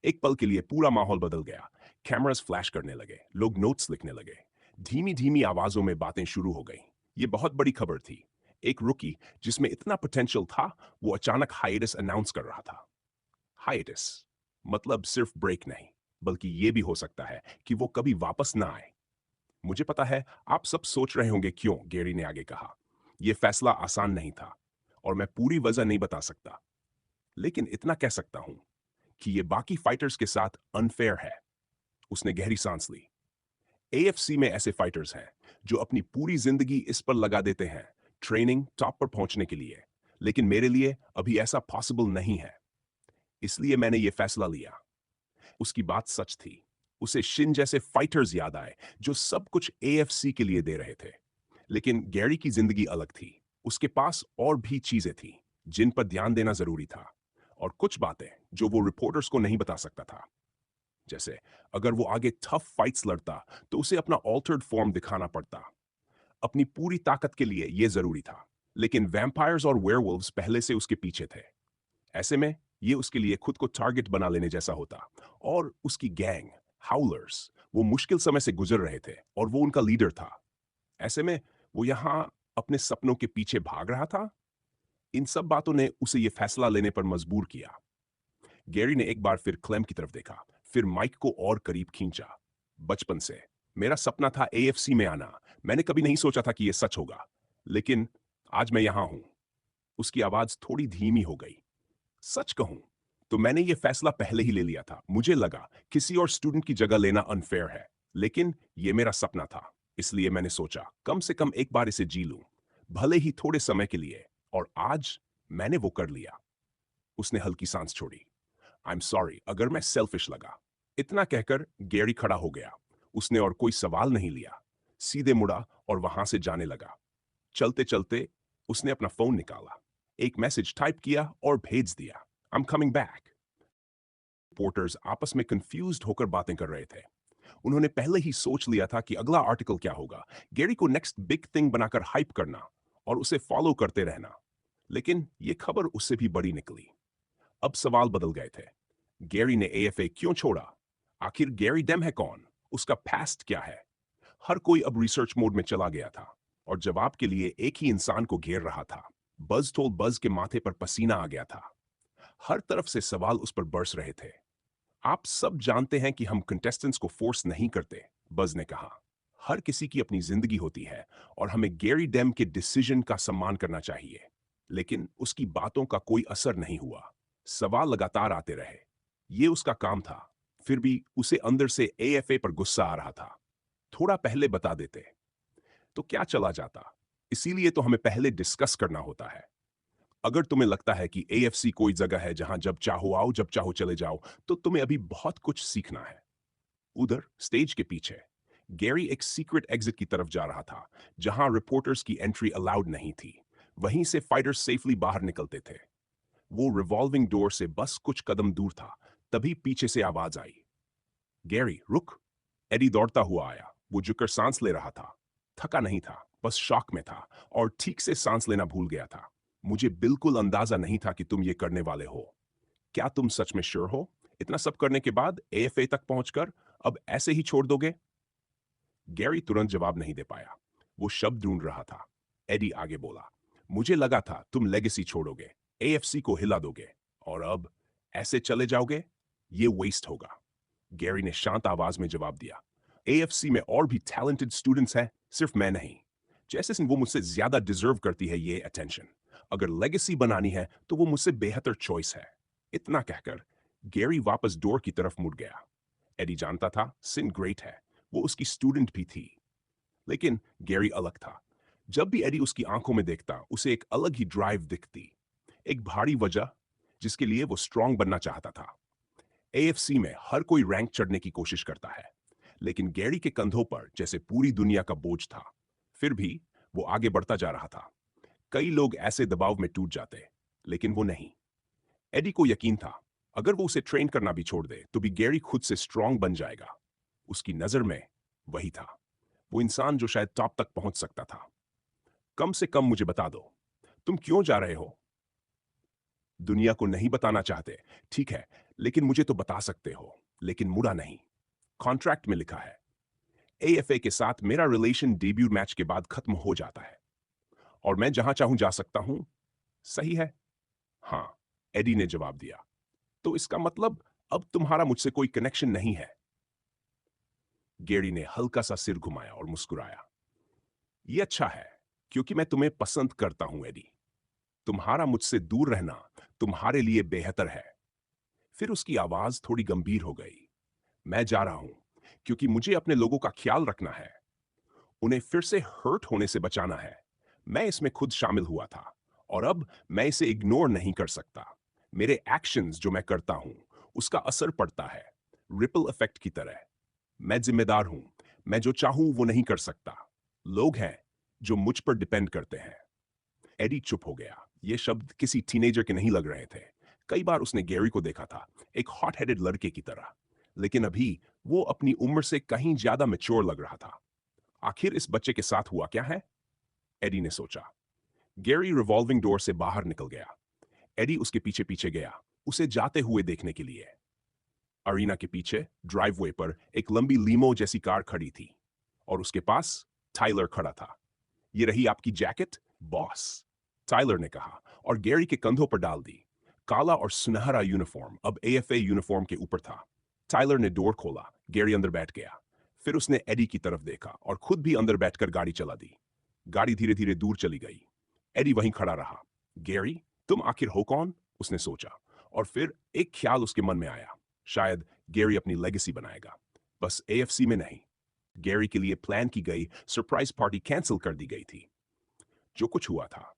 एक पल के लिए पूरा माहौल बदल गया। कैमरास फ्लैश करने लगे, लोग नोट्स लिखने लगे। धीमी धीमी आवाजों में बातें शुरू हो गईं। ये बहुत बड़ी खबर थी। एक रुकी जिसमें इतना पोटेंशियल था, वो अचानक हाइएटस अनाउंस कर रहा था। हाइएटस मतलब सिर्फ ब्रेक नहीं, बल्कि ये भी हो सकता है कि वो कभी वापस ना आए। मुझे पता है आप सब सोच रहे होंगे क्यों, गैरी ने आगे कहा। यह फैसला आसान नहीं था और मैं पूरी वजह नहीं बता सकता, लेकिन इतना कह सकता हूं कि यह बाकी फाइटर्स के साथ अनफेयर है। उसने गहरी सांस ली। एएफसी में ऐसे फाइटर्स हैं जो अपनी पूरी जिंदगी इस पर लगा देते हैं, ट्रेनिंग टॉप पर पहुंचने के लिए, लेकिन मेरे लिए अभी ऐसा पॉसिबल नहीं है। इसलिए मैंने यह फैसला लिया। उसकी बात सच थी। उसे शिन जैसे फाइटर्स याद आए जो सब कुछ एएफसी के लिए दे रहे थे। लेकिन गैरी की जिंदगी अलग थी। उसके पास और भी चीजें थीं जिन पर ध्यान देना जरूरी था, और कुछ बातें जो वो रिपोर्टर्स को नहीं बता सकता था। जैसे अगर वो आगे टफ फाइट्स लड़ता तो उसे अपना ऑल्टर्ड फॉर्म दिखाना पड़ता। अपनी पूरी ताकत के लिए यह जरूरी था। लेकिन वैम्पायर्स और वेयरवुल्व्स पहले से उसके पीछे थे। ऐसे में ये उसके लिए खुद को टारगेट बना लेने जैसा होता। और उसकी गैंग हाउलर्स, वो मुश्किल समय से गुजर रहे थे और वो उनका लीडर था। ऐसे में वो यहां अपने सपनों के पीछे भाग रहा था। इन सब बातों ने उसे ये फैसला लेने पर मजबूर किया। गैरी ने एक बार फिर क्लेम की तरफ देखा, फिर माइक को और करीब खींचा। बचपन से मेरा सपना था एएफसी में आना। मैंने कभी नहीं सोचा था कि यह सच होगा, लेकिन आज मैं यहां हूं। उसकी आवाज थोड़ी धीमी हो गई। सच कहूं तो मैंने यह फैसला पहले ही ले लिया था। मुझे लगा किसी और स्टूडेंट की जगह लेना अनफेयर है, लेकिन यह मेरा सपना था। इसलिए मैंने सोचा कम से कम एक बार इसे जी लूं, भले ही थोड़े समय के लिए। और आज मैंने वो कर लिया। उसने हल्की सांस छोड़ी। आई एम सॉरी अगर मैं सेल्फिश लगा। इतना कहकर गैरी खड़ा हो गया। उसने और कोई सवाल नहीं लिया, सीधे मुड़ा और वहां से जाने लगा। चलते चलते उसने अपना फोन निकाला, एक मैसेज टाइप किया और भेज दिया, I am coming back. Reporters आपस में कंफ्यूज्ड होकर बातें कर रहे थे। उन्होंने पहले ही सोच लिया था कि अगला आर्टिकल क्या होगा, गैरी को नेक्स्ट बिग थिंग बनाकर हाइप करना और उसे फॉलो करते रहना। लेकिन यह खबर उससे भी बड़ी निकली। अब सवाल बदल गए थे। गैरी ने एएफए क्यों छोड़ा? आखिर गैरी डेम है कौन? उसका पास्ट क्या है? हर कोई अब रिसर्च मोड में चला गया था और जवाब के लिए एक ही इंसान को घेर रहा था। बज टोल बज के माथे पर पसीना आ गया था। हर तरफ से सवाल उस पर बरस रहे थे। आप सब जानते हैं कि हम कंटेस्टेंट्स को फोर्स नहीं करते, बज ने कहा। हर किसी की अपनी जिंदगी होती है और हमें गैरी डेम के डिसीजन का सम्मान करना चाहिए। लेकिन उसकी बातों का कोई असर नहीं हुआ। सवाल लगातार आते रहे। ये उसका काम था। फिर भी उसे अंदर से एएफए पर गुस्सा आ रहा था। थोड़ा पहले बता देते तो क्या चला जाता? इसीलिए तो हमें पहले डिस्कस करना होता है। अगर तुम्हें लगता है कि एएफसी कोई जगह है जहां जब चाहो आओ जब चाहो चले जाओ, तो तुम्हें अभी बहुत कुछ सीखना है। उधर स्टेज के पीछे गैरी एक सीक्रेट एग्जिट की तरफ जा रहा था, जहां रिपोर्टर्स की एंट्री अलाउड नहीं थी। वहीं से फाइटर्स सेफली बाहर निकलते थे। वो रिवॉल्विंग डोर से बस कुछ कदम दूर था, तभी पीछे से आवाज आई, गैरी रुक। एडी दौड़ता हुआ आया। वो झुककर सांस ले रहा था। थका नहीं था, बस शॉक में था और ठीक से सांस लेना भूल गया था। मुझे बिल्कुल अंदाजा नहीं था कि तुम ये करने वाले हो। क्या तुम सच में श्योर हो? इतना सब करने के बाद एएफए तक पहुंचकर अब ऐसे ही छोड़ दोगे? गैरी तुरंत जवाब नहीं दे पाया। वो शब्द ढूंढ रहा था। एडी आगे बोला, मुझे लगा था तुम लेगेसी छोड़ोगे, एएफसी को हिला दोगे, और अब ऐसे चले जाओगे? ये वेस्ट होगा। गैरी ने शांत आवाज में जवाब दिया, एएफसी में और भी टैलेंटेड स्टूडेंट्स हैं, सिर्फ मैं नहीं। जैसे वो मुझसे ज्यादा डिजर्व करती है ये अटेंशन। अगर लेगेसी बनानी है तो वो मुझसे बेहतर चॉइस है। इतना कहकर गैरी वापस डोर की तरफ मुड़ गया। एडी जानता था सिन ग्रेट है, वो उसकी स्टूडेंट भी थी। लेकिन गैरी अलग था। जब भी एडी उसकी आंखों में देखता, उसे एक अलग ही ड्राइव दिखती। एक भारी वजह जिसके लिए वो स्ट्रांग बनना चाहता था। एएफसी में हर कोई रैंक चढ़ने की कोशिश करता है, लेकिन गैरी के कंधों पर जैसे पूरी दुनिया का बोझ था। फिर भी वो आगे बढ़ता जा रहा था। कई लोग ऐसे दबाव में टूट जाते, लेकिन वो नहीं। एडी को यकीन था, अगर वो उसे ट्रेन करना भी छोड़ दे तो भी गैरी खुद से स्ट्रांग बन जाएगा। उसकी नजर में वही था, वो इंसान जो शायद टॉप तक पहुंच सकता था। कम से कम मुझे बता दो, तुम क्यों जा रहे हो? दुनिया को नहीं बताना चाहते, ठीक है, लेकिन मुझे तो बता सकते हो। लेकिन मुड़ा नहीं। कॉन्ट्रैक्ट में लिखा है, एएफए के साथ मेरा रिलेशन डेब्यू मैच के बाद खत्म हो जाता है और मैं जहां चाहूं जा सकता हूं। सही है? हां, एडी ने जवाब दिया। तो इसका मतलब अब तुम्हारा मुझसे कोई कनेक्शन नहीं है? गैरी ने हल्का सा सिर घुमाया और मुस्कुराया। ये अच्छा है, क्योंकि मैं तुम्हें पसंद करता हूं एडी। तुम्हारा मुझसे दूर रहना तुम्हारे लिए बेहतर है। फिर उसकी आवाज थोड़ी गंभीर हो गई। मैं जा रहा हूं, क्योंकि मुझे अपने लोगों का ख्याल रखना है। उन्हें फिर से हर्ट होने से बचाना है। मैं इसमें खुद शामिल हुआ था, और अब मैं इसे इग्नोर नहीं कर सकता। मेरे एक्शंस जो मैं करता हूं, उसका असर पड़ता है, रिपल इफेक्ट की तरह। मैं जिम्मेदार हूं। मैं जो चाहूं वो नहीं कर सकता। लोग हैं जो मुझ पर डिपेंड करते हैं। एडी चुप हो गया। ये शब्द किसी टीनेजर के नहीं लग रहे थे। कई बार उसने गैरी को देखा था, एक हॉट हेडेड लड़के की तरह, लेकिन अभी वो अपनी उम्र से कहीं ज्यादा मैच्योर लग रहा था। आखिर इस बच्चे के साथ हुआ क्या है? एडी ने सोचा। गैरी रिवॉल्विंग डोर से बाहर निकल गया। एडी उसके पीछे पीछे गया, उसे जाते हुए देखने के लिए। अरीना के पीछे ड्राइववे पर एक लंबी लीमो जैसी कार खड़ी थी, और उसके पास टाइलर खड़ा था। ये रही आपकी जैकेट, बॉस, टाइलर ने कहा, और गैरी के कंधों पर डाल दी। काला और सुनहरा यूनिफॉर्म अब एएफए यूनिफॉर्म के ऊपर था। टाइलर ने डोर खोला, गैरी अंदर बैठ गया। फिर उसने एडी की तरफ देखा और खुद भी अंदर बैठकर गाड़ी चला दी। गाड़ी धीरे धीरे दूर चली गई। एडी वहीं खड़ा रहा। गैरी, तुम आखिर हो कौन? उसने सोचा, और फिर एक ख्याल उसके मन में आया। शायद गैरी अपनी लेगेसी बनाएगा, बस एएफसी में नहीं। गैरी के लिए प्लान की गई सरप्राइज पार्टी कैंसिल कर दी गई थी। जो कुछ हुआ था,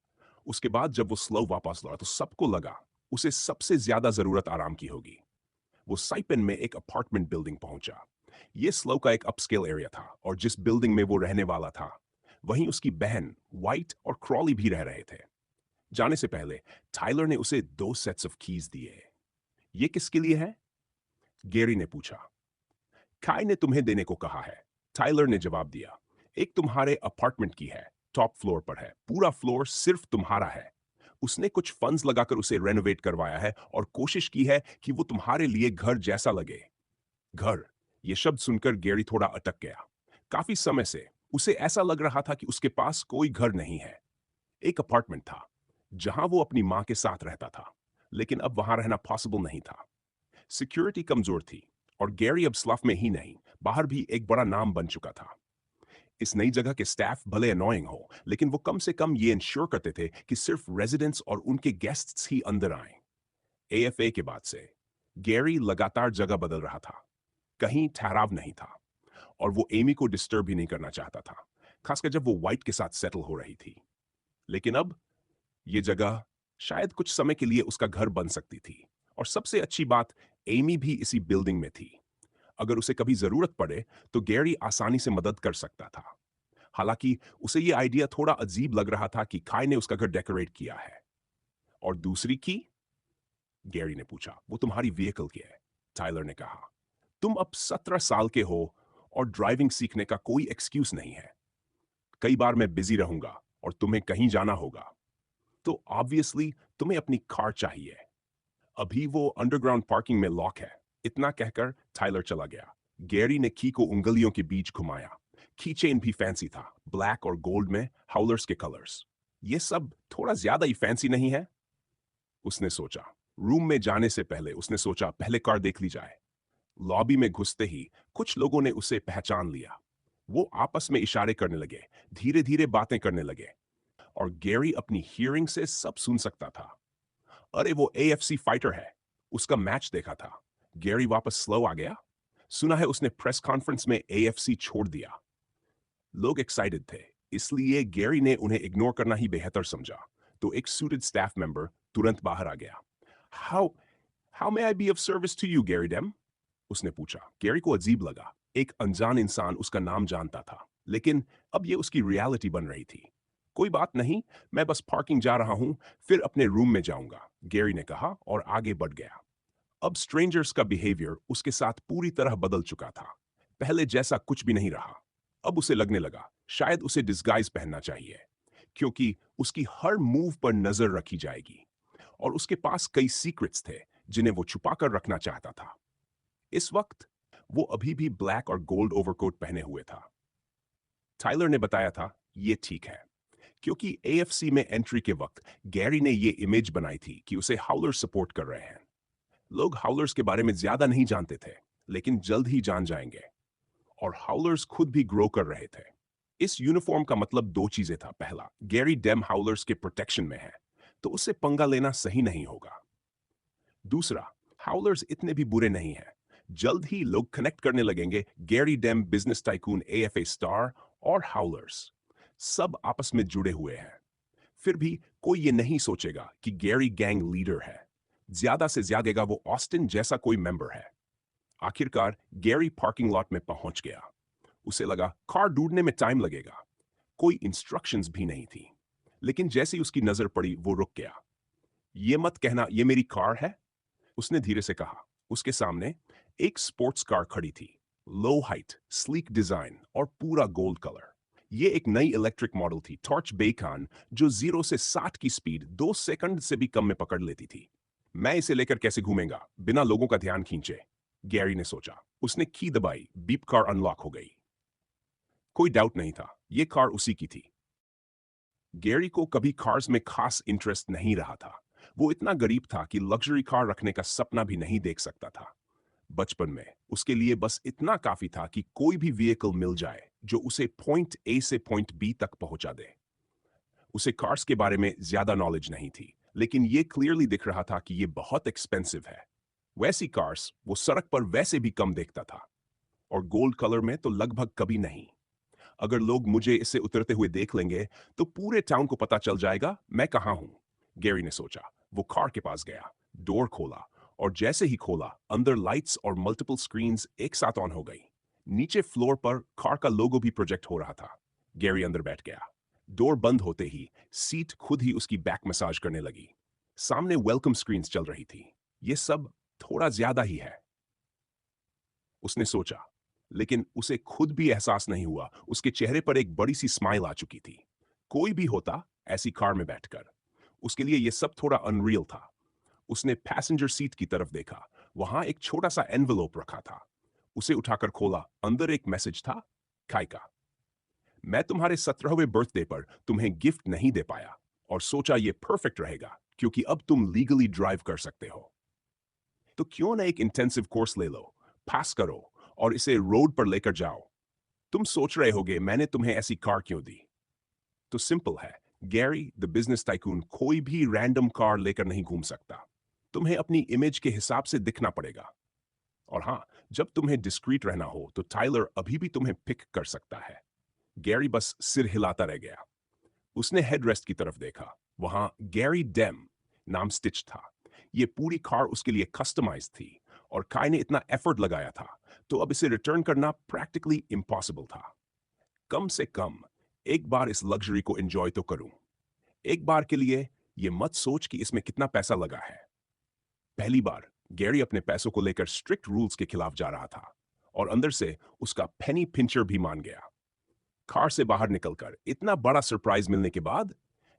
उसके बाद जब वो स्लो वापस लौटा तो सबको लगा उसे सबसे ज्यादा जरूरत आराम की होगी। वो साइपन में एक अपार्टमेंट बिल्डिंग पहुंचा। ये स्लो का एक अपस्केल एरिया था, और जिस बिल्डिंग में वो रहने वाला था, वहीं उसकी बहन व्हाइट और क्रॉली भी रह रहे थे। जाने से पहले टाइलर ने उसे 2 सेट्स ऑफ कीज दिए। ये किसके लिए है? गैरी ने पूछा। काय ने तुम्हें देने को कहा है, टाइलर ने जवाब दिया। एक तुम्हारे अपार्टमेंट की है, टॉप फ्लोर पर है, पूरा फ्लोर सिर्फ तुम्हारा है। उसने कुछ फंड्स लगाकर उसे रेनोवेट करवाया है और कोशिश की है कि वो तुम्हारे लिए घर जैसा लगे। घर, ये शब्द सुनकर गैरी थोड़ा अटक गया। काफी समय से उसे ऐसा लग रहा था कि उसके पास कोई घर नहीं है। एक अपार्टमेंट था जहां वो अपनी मां के साथ रहता था, लेकिन अब वहां रहना पॉसिबल नहीं था। सिक्योरिटी कमजोर थी, और गैरी अब स्लफ में ही नहीं, बाहर भी एक बड़ा नाम बन चुका था। इस नई जगह के स्टाफ भले अनोइंग हो, लेकिन वो कम से कम ये इंश्योर करते थे कि सिर्फ रेजिडेंट्स और उनके गेस्ट्स ही अंदर आए। एएफए के बाद से गैरी लगातार जगह बदल रहा था। कहीं ठहराव नहीं था, और वो एमी को डिस्टर्ब भी नहीं करना चाहता था, खासकर जब वो व्हाइट के साथ सेटल हो रही थी। लेकिन अब ये जगह शायद कुछ समय के लिए उसका घर बन सकती थी। और सबसे अच्छी बात, एमी भी इसी बिल्डिंग में थी। अगर उसे कभी जरूरत पड़े तो गैरी आसानी से मदद कर सकता था। हालांकि उसे यह आइडिया थोड़ा अजीब लग रहा था कि काय ने उसका घर डेकोरेट किया है। और दूसरी की? गैरी ने पूछा। वो तुम्हारी व्हीकल की है, टाइलर ने कहा। तुम अब 17 साल के हो, और ड्राइविंग सीखने का कोई एक्सक्यूज नहीं है। कई बार मैं बिजी रहूंगा और तुम्हें कहीं जाना होगा, तो ऑब्वियसली तुम्हें अपनी कार चाहिए। अभी वो अंडरग्राउंड पार्किंग में लॉक है। इतना कहकर टाइलर चला गया। गैरी ने की को उंगलियों के बीच घुमाया। की चेन भी फैंसी था, ब्लैक और गोल्ड में हाउलर्स के कलर्स। ये सब थोड़ा ज्यादा ही फैंसी नहीं है? उसने सोचा। रूम में जाने से पहले उसने सोचा पहले कार देख ली जाए। लॉबी में घुसते ही कुछ लोगों ने उसे पहचान लिया। वो आपस में इशारे करने लगे, धीरे धीरे बातें करने लगे, और गैरी अपनी हियरिंग से सब सुन सकता था। अरे वो एएफसी फाइटर है, उसका मैच देखा था। गैरी वापस स्लो आ गया। सुना है उसने प्रेस कॉन्फ्रेंस में एएफसी छोड़ दिया। लोग एक्साइटेड थे, इसलिए गैरी ने उन्हें इग्नोर करना ही बेहतर समझा। तो एक सूटेड स्टाफ मेंबर तुरंत बाहर आ गया। How how may I be of service to you, Gary Dame? उसने पूछा। गैरी को अजीब लगा। एक अनजान इंसान उसका नाम जानता था, लेकिन अब ये उसकी रियलिटी बन रही थी। कोई बात नहीं, मैं बस पार्किंग जा रहा हूं, फिर अपने रूम में जाऊंगा, गैरी ने कहा और आगे बढ़ गया। अब स्ट्रेंजर्स का बिहेवियर उसके साथ पूरी तरह बदल चुका था। पहले जैसा कुछ भी नहीं रहा। अब उसे लगने लगा शायद उसे डिस्गाइज पहनना चाहिए, क्योंकि उसकी हर मूव पर नजर रखी जाएगी, और उसके पास कई सीक्रेट्स थे जिन्हें वो छुपा कर रखना चाहता था। इस वक्त वो अभी भी ब्लैक और गोल्ड ओवरकोट पहने हुए था। टाइलर ने बताया था ये ठीक है, क्योंकि एएफसी में एंट्री के वक्त गैरी ने ये इमेज बनाई थी कि उसे हाउलर सपोर्ट कर रहे हैं। लोग हाउलर्स के बारे में ज्यादा नहीं जानते थे, लेकिन जल्द ही जान जाएंगे। और हाउलर्स खुद भी ग्रो कर रहे थे। इस यूनिफॉर्म का मतलब दो चीजें था। पहला, गैरी डेम हाउलर्स के प्रोटेक्शन में है, तो उससे पंगा लेना सही नहीं होगा। दूसरा, हाउलर्स इतने भी बुरे नहीं हैं। जल्द ही लोग कनेक्ट करने लगेंगे Gary Dame, business tycoon, AFA star और हाउलर्स सब आपस में जुड़े हुए हैं। फिर भी कोई ये नहीं सोचेगा कि गैरी गैंग लीडर है। ज्यादा से ज्यादा वो ऑस्टिन जैसा कोई मेंबर है। आखिरकार गैरी पार्किंग लॉट में पहुंच गया। उसे लगा कार ढूंढने में टाइम लगेगा। कोई इंस्ट्रक्शंस भी नहीं थी। लेकिन जैसे ही उसकी नजर पड़ी वो रुक गया। ये मत कहना ये मेरी कार है, उसने धीरे से कहा। उसके सामने एक स्पोर्ट्स कार खड़ी थी। लो हाइट, स्लीक डिजाइन और पूरा गोल्ड कलर। ये एक नई इलेक्ट्रिक मॉडल थी, टॉर्च बेकान, जो 0 से 60 की स्पीड 2 सेकंड से भी कम में पकड़ लेती थी। मैं इसे लेकर कैसे घूमेंगा बिना लोगों का ध्यान खींचे, गैरी ने सोचा। उसने की दबाई, बीप, कार अनलॉक हो गई। कोई डाउट नहीं था, ये कार उसी की थी। गैरी को कभी कार्स में खास इंटरेस्ट नहीं रहा था। वो इतना गरीब था कि लग्जरी कार रखने का सपना भी नहीं देख सकता था। बचपन में उसके लिए बस इतना काफी था कि कोई भी व्हीकल मिल जाए जो उसे पॉइंट ए से पॉइंट बी तक पहुंचा दे। उसे कार्स के बारे में ज्यादा नॉलेज नहीं थी, लेकिन ये क्लियरली दिख रहा था कि ये बहुत एक्सपेंसिव है। वैसी कार्स वो सड़क पर वैसे भी कम देखता था, और गोल्ड कलर में तो लगभग कभी नहीं। अगर लोग मुझे इससे उतरते हुए देख लेंगे तो पूरे टाउन को पता चल जाएगा मैं कहाँ हूं, गैरी ने सोचा। वो कार के पास गया, डोर खोला, और जैसे ही खोला अंदर लाइट्स और मल्टीपल स्क्रीन्स एक साथ ऑन हो गई। नीचे फ्लोर पर कार का लोगो भी प्रोजेक्ट हो रहा था। गैरी अंदर बैठ गया। डोर बंद होते ही सीट खुद ही उसकी बैक मसाज करने लगी। सामने वेलकम स्क्रीन्स चल रही थी। ये सब थोड़ा ज्यादा ही है, उसने सोचा। लेकिन उसे खुद भी एहसास नहीं हुआ उसके चेहरे पर एक बड़ी सी स्माइल आ चुकी थी। कोई भी होता ऐसी कार में बैठकर, उसके लिए यह सब थोड़ा अनरियल था। उसने पैसेंजर सीट की तरफ देखा। वहां एक छोटा सा एनवेलोप रखा था। उसे उठाकर खोला। अंदर एक मैसेज था, काय का। मैं तुम्हारे 17वें बर्थडे पर तुम्हें गिफ्ट नहीं दे पाया और सोचा ये परफेक्ट रहेगा क्योंकि अब तुम लीगली ड्राइव कर सकते हो। तो क्यों ना एक इंटेंसिव कोर्स ले लो, पास करो और इसे रोड पर लेकर जाओ। तुम सोच रहे होगे मैंने तुम्हें ऐसी कार क्यों दी। तो सिंपल है, गैरी द बिजनेस टाइकून कोई भी रैंडम कार लेकर नहीं घूम सकता। तुम्हें अपनी इमेज के हिसाब से दिखना पड़ेगा। और हाँ, जब तुम्हें डिस्क्रीट रहना हो तो टाइलर अभी भी तुम्हें पिक कर सकता है। गैरी बस सिर हिलाता रह गया। उसने हेडरेस्ट की तरफ देखा। वहां गैरी डेम नाम स्टिच था। यह पूरी कार उसके लिए कस्टमाइज थी, और काय ने इतना एफर्ट लगाया था, तो अब इसे रिटर्न करना प्रैक्टिकली इम्पॉसिबल था। कम से कम एक बार इस लग्जरी को एंजॉय तो करूं। एक बार के लिए यह मत सोच कि इसमें कितना पैसा लगा है। पहली बार गैरी अपने पैसों को लेकर स्ट्रिक्ट रूल्स के खिलाफ जा रहा था, और अंदर से उसका पेनी पिंचर भी मान गया। कार से बाहर निकलकर इतना बड़ा सरप्राइज मिलने के बाद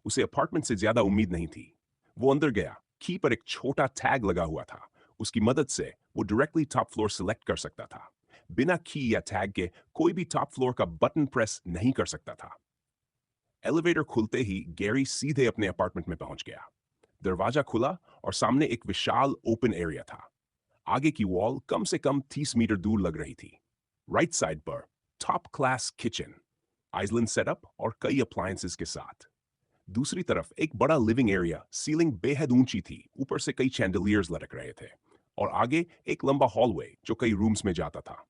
उसे अपार्टमेंट से ज्यादा उम्मीद नहीं थी। वो अंदर गया। की पर एक छोटा टैग लगा हुआ था। उसकी मदद से वो डायरेक्टली टॉप फ्लोर सिलेक्ट कर सकता था। बिना की या टैग के कोई भी टॉप फ्लोर का बटन प्रेस नहीं कर सकता था। एलिवेटर खुलते ही गैरी सीधे अपने अपार्टमेंट में पहुंच गया। दरवाजा खुला और सामने एक विशाल ओपन एरिया था। आगे की वॉल कम से कम 30 मीटर दूर लग रही थी। राइट साइड पर top class kitchen, island setup और कई अप्लायंसेस के साथ। दूसरी तरफ एक बड़ा लिविंग एरिया, सीलिंग बेहद ऊंची थी, ऊपर से कई चैंडलियर्स लटक रहे थे, और आगे एक लंबा हॉलवे जो कई रूम्स में जाता था।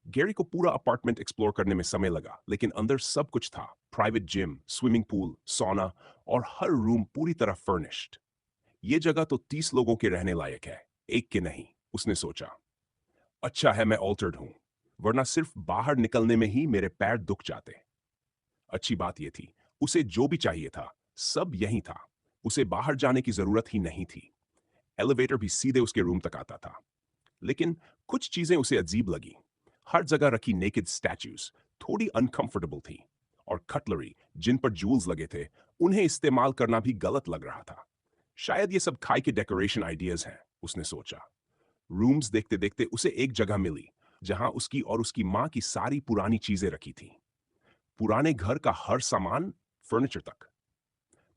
गैरी को पूरा अपार्टमेंट एक्सप्लोर करने में समय लगा, लेकिन अंदर सब कुछ था। प्राइवेट जिम, स्विमिंग पूल, सोना, और हर रूम पूरी तरह फर्निश्ड। ये जगह तो 30 लोगों के रहने लायक है, एक के नहीं, उसने सोचा। अच्छा है मैं ऑल्टर्ड हूं, वरना सिर्फ बाहर निकलने में ही मेरे पैर दुख जाते। अच्छी बात यह थी, उसे जो भी चाहिए था सब यहीं था। उसे बाहर जाने की जरूरत ही नहीं थी। एलिवेटर भी सीधे उसके रूम तक आता था। लेकिन कुछ चीजें उसे अजीब लगी। हर जगह रखी नेकेड स्टैच्यूज थोड़ी अनकंफर्टेबल थी, और कटलरी जिन पर जूल्स लगे थे उन्हें इस्तेमाल करना भी गलत लग रहा था। शायद ये सब खाई के डेकोरेशन आइडियाज हैं, उसने सोचा। रूम्स देखते देखते उसे एक जगह मिली जहां उसकी और उसकी मां की सारी पुरानी चीजें रखी थी। पुराने घर का हर सामान, फर्नीचर तक।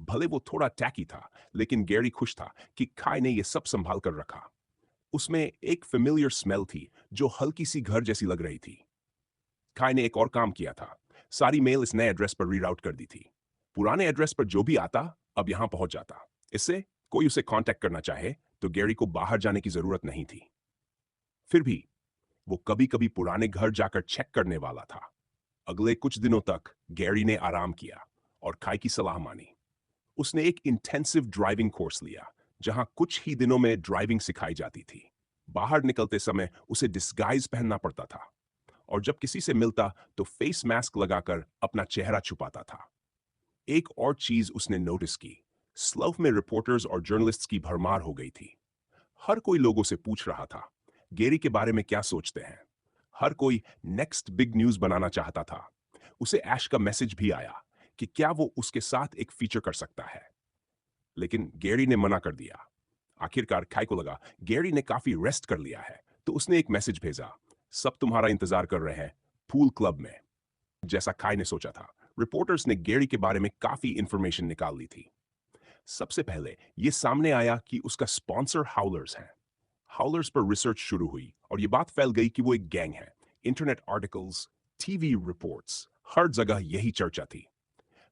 भले वो थोड़ा टैकी था, लेकिन गैरी खुश था कि काय ने यह सब संभाल कर रखा। उसमें एक फेमिलियर स्मेल थी जो हल्की सी घर जैसी लग रही थी। खाई ने एक और काम किया था। सारी मेल इस नए एड्रेस पर रीराउट कर दी थी। पुराने एड्रेस पर जो भी आता अब यहां पहुंच जाता। इससे कोई उसे कांटेक्ट करना चाहे तो गैरी को बाहर जाने की जरूरत नहीं थी। फिर भी वो कभी कभी पुराने घर जाकर चेक करने वाला था। अगले कुछ दिनों तक गैरी ने आराम किया और खाई की सलाह मानी। उसने एक इंटेंसिव ड्राइविंग कोर्स लिया जहां कुछ ही दिनों में ड्राइविंग सिखाई जाती थी। बाहर निकलते समय उसे डिस्गाइज पहनना पड़ता था और जब किसी से मिलता तो फेस मास्क लगाकर अपना चेहरा छुपाता था। एक और चीज उसने नोटिस की, स्लव में रिपोर्टर्स और जर्नलिस्ट्स की भरमार हो गई थी। हर कोई लोगों से पूछ रहा था गेरी के बारे में क्या सोचते हैं। हर कोई नेक्स्ट बिग न्यूज बनाना चाहता था। उसे ऐश का मैसेज भी आया कि क्या वो उसके साथ एक फीचर कर सकता है, लेकिन गैरी ने मना कर दिया। आखिरकार खाई को लगा गैरी ने काफी रेस्ट कर लिया है, तो उसने एक मैसेज भेजा, सब तुम्हारा इंतजार कर रहे हैं पूल क्लब में। जैसा खाई ने सोचा था, रिपोर्टर्स ने गैरी के बारे में काफी इंफॉर्मेशन निकाल ली थी। सबसे पहले यह सामने आया कि उसका स्पॉन्सर हाउलर्स है। हाउलर्स पर रिसर्च शुरू हुई और यह बात फैल गई कि वो एक गैंग है। इंटरनेट आर्टिकल्स, टीवी रिपोर्ट्स, हर जगह यही चर्चा थी।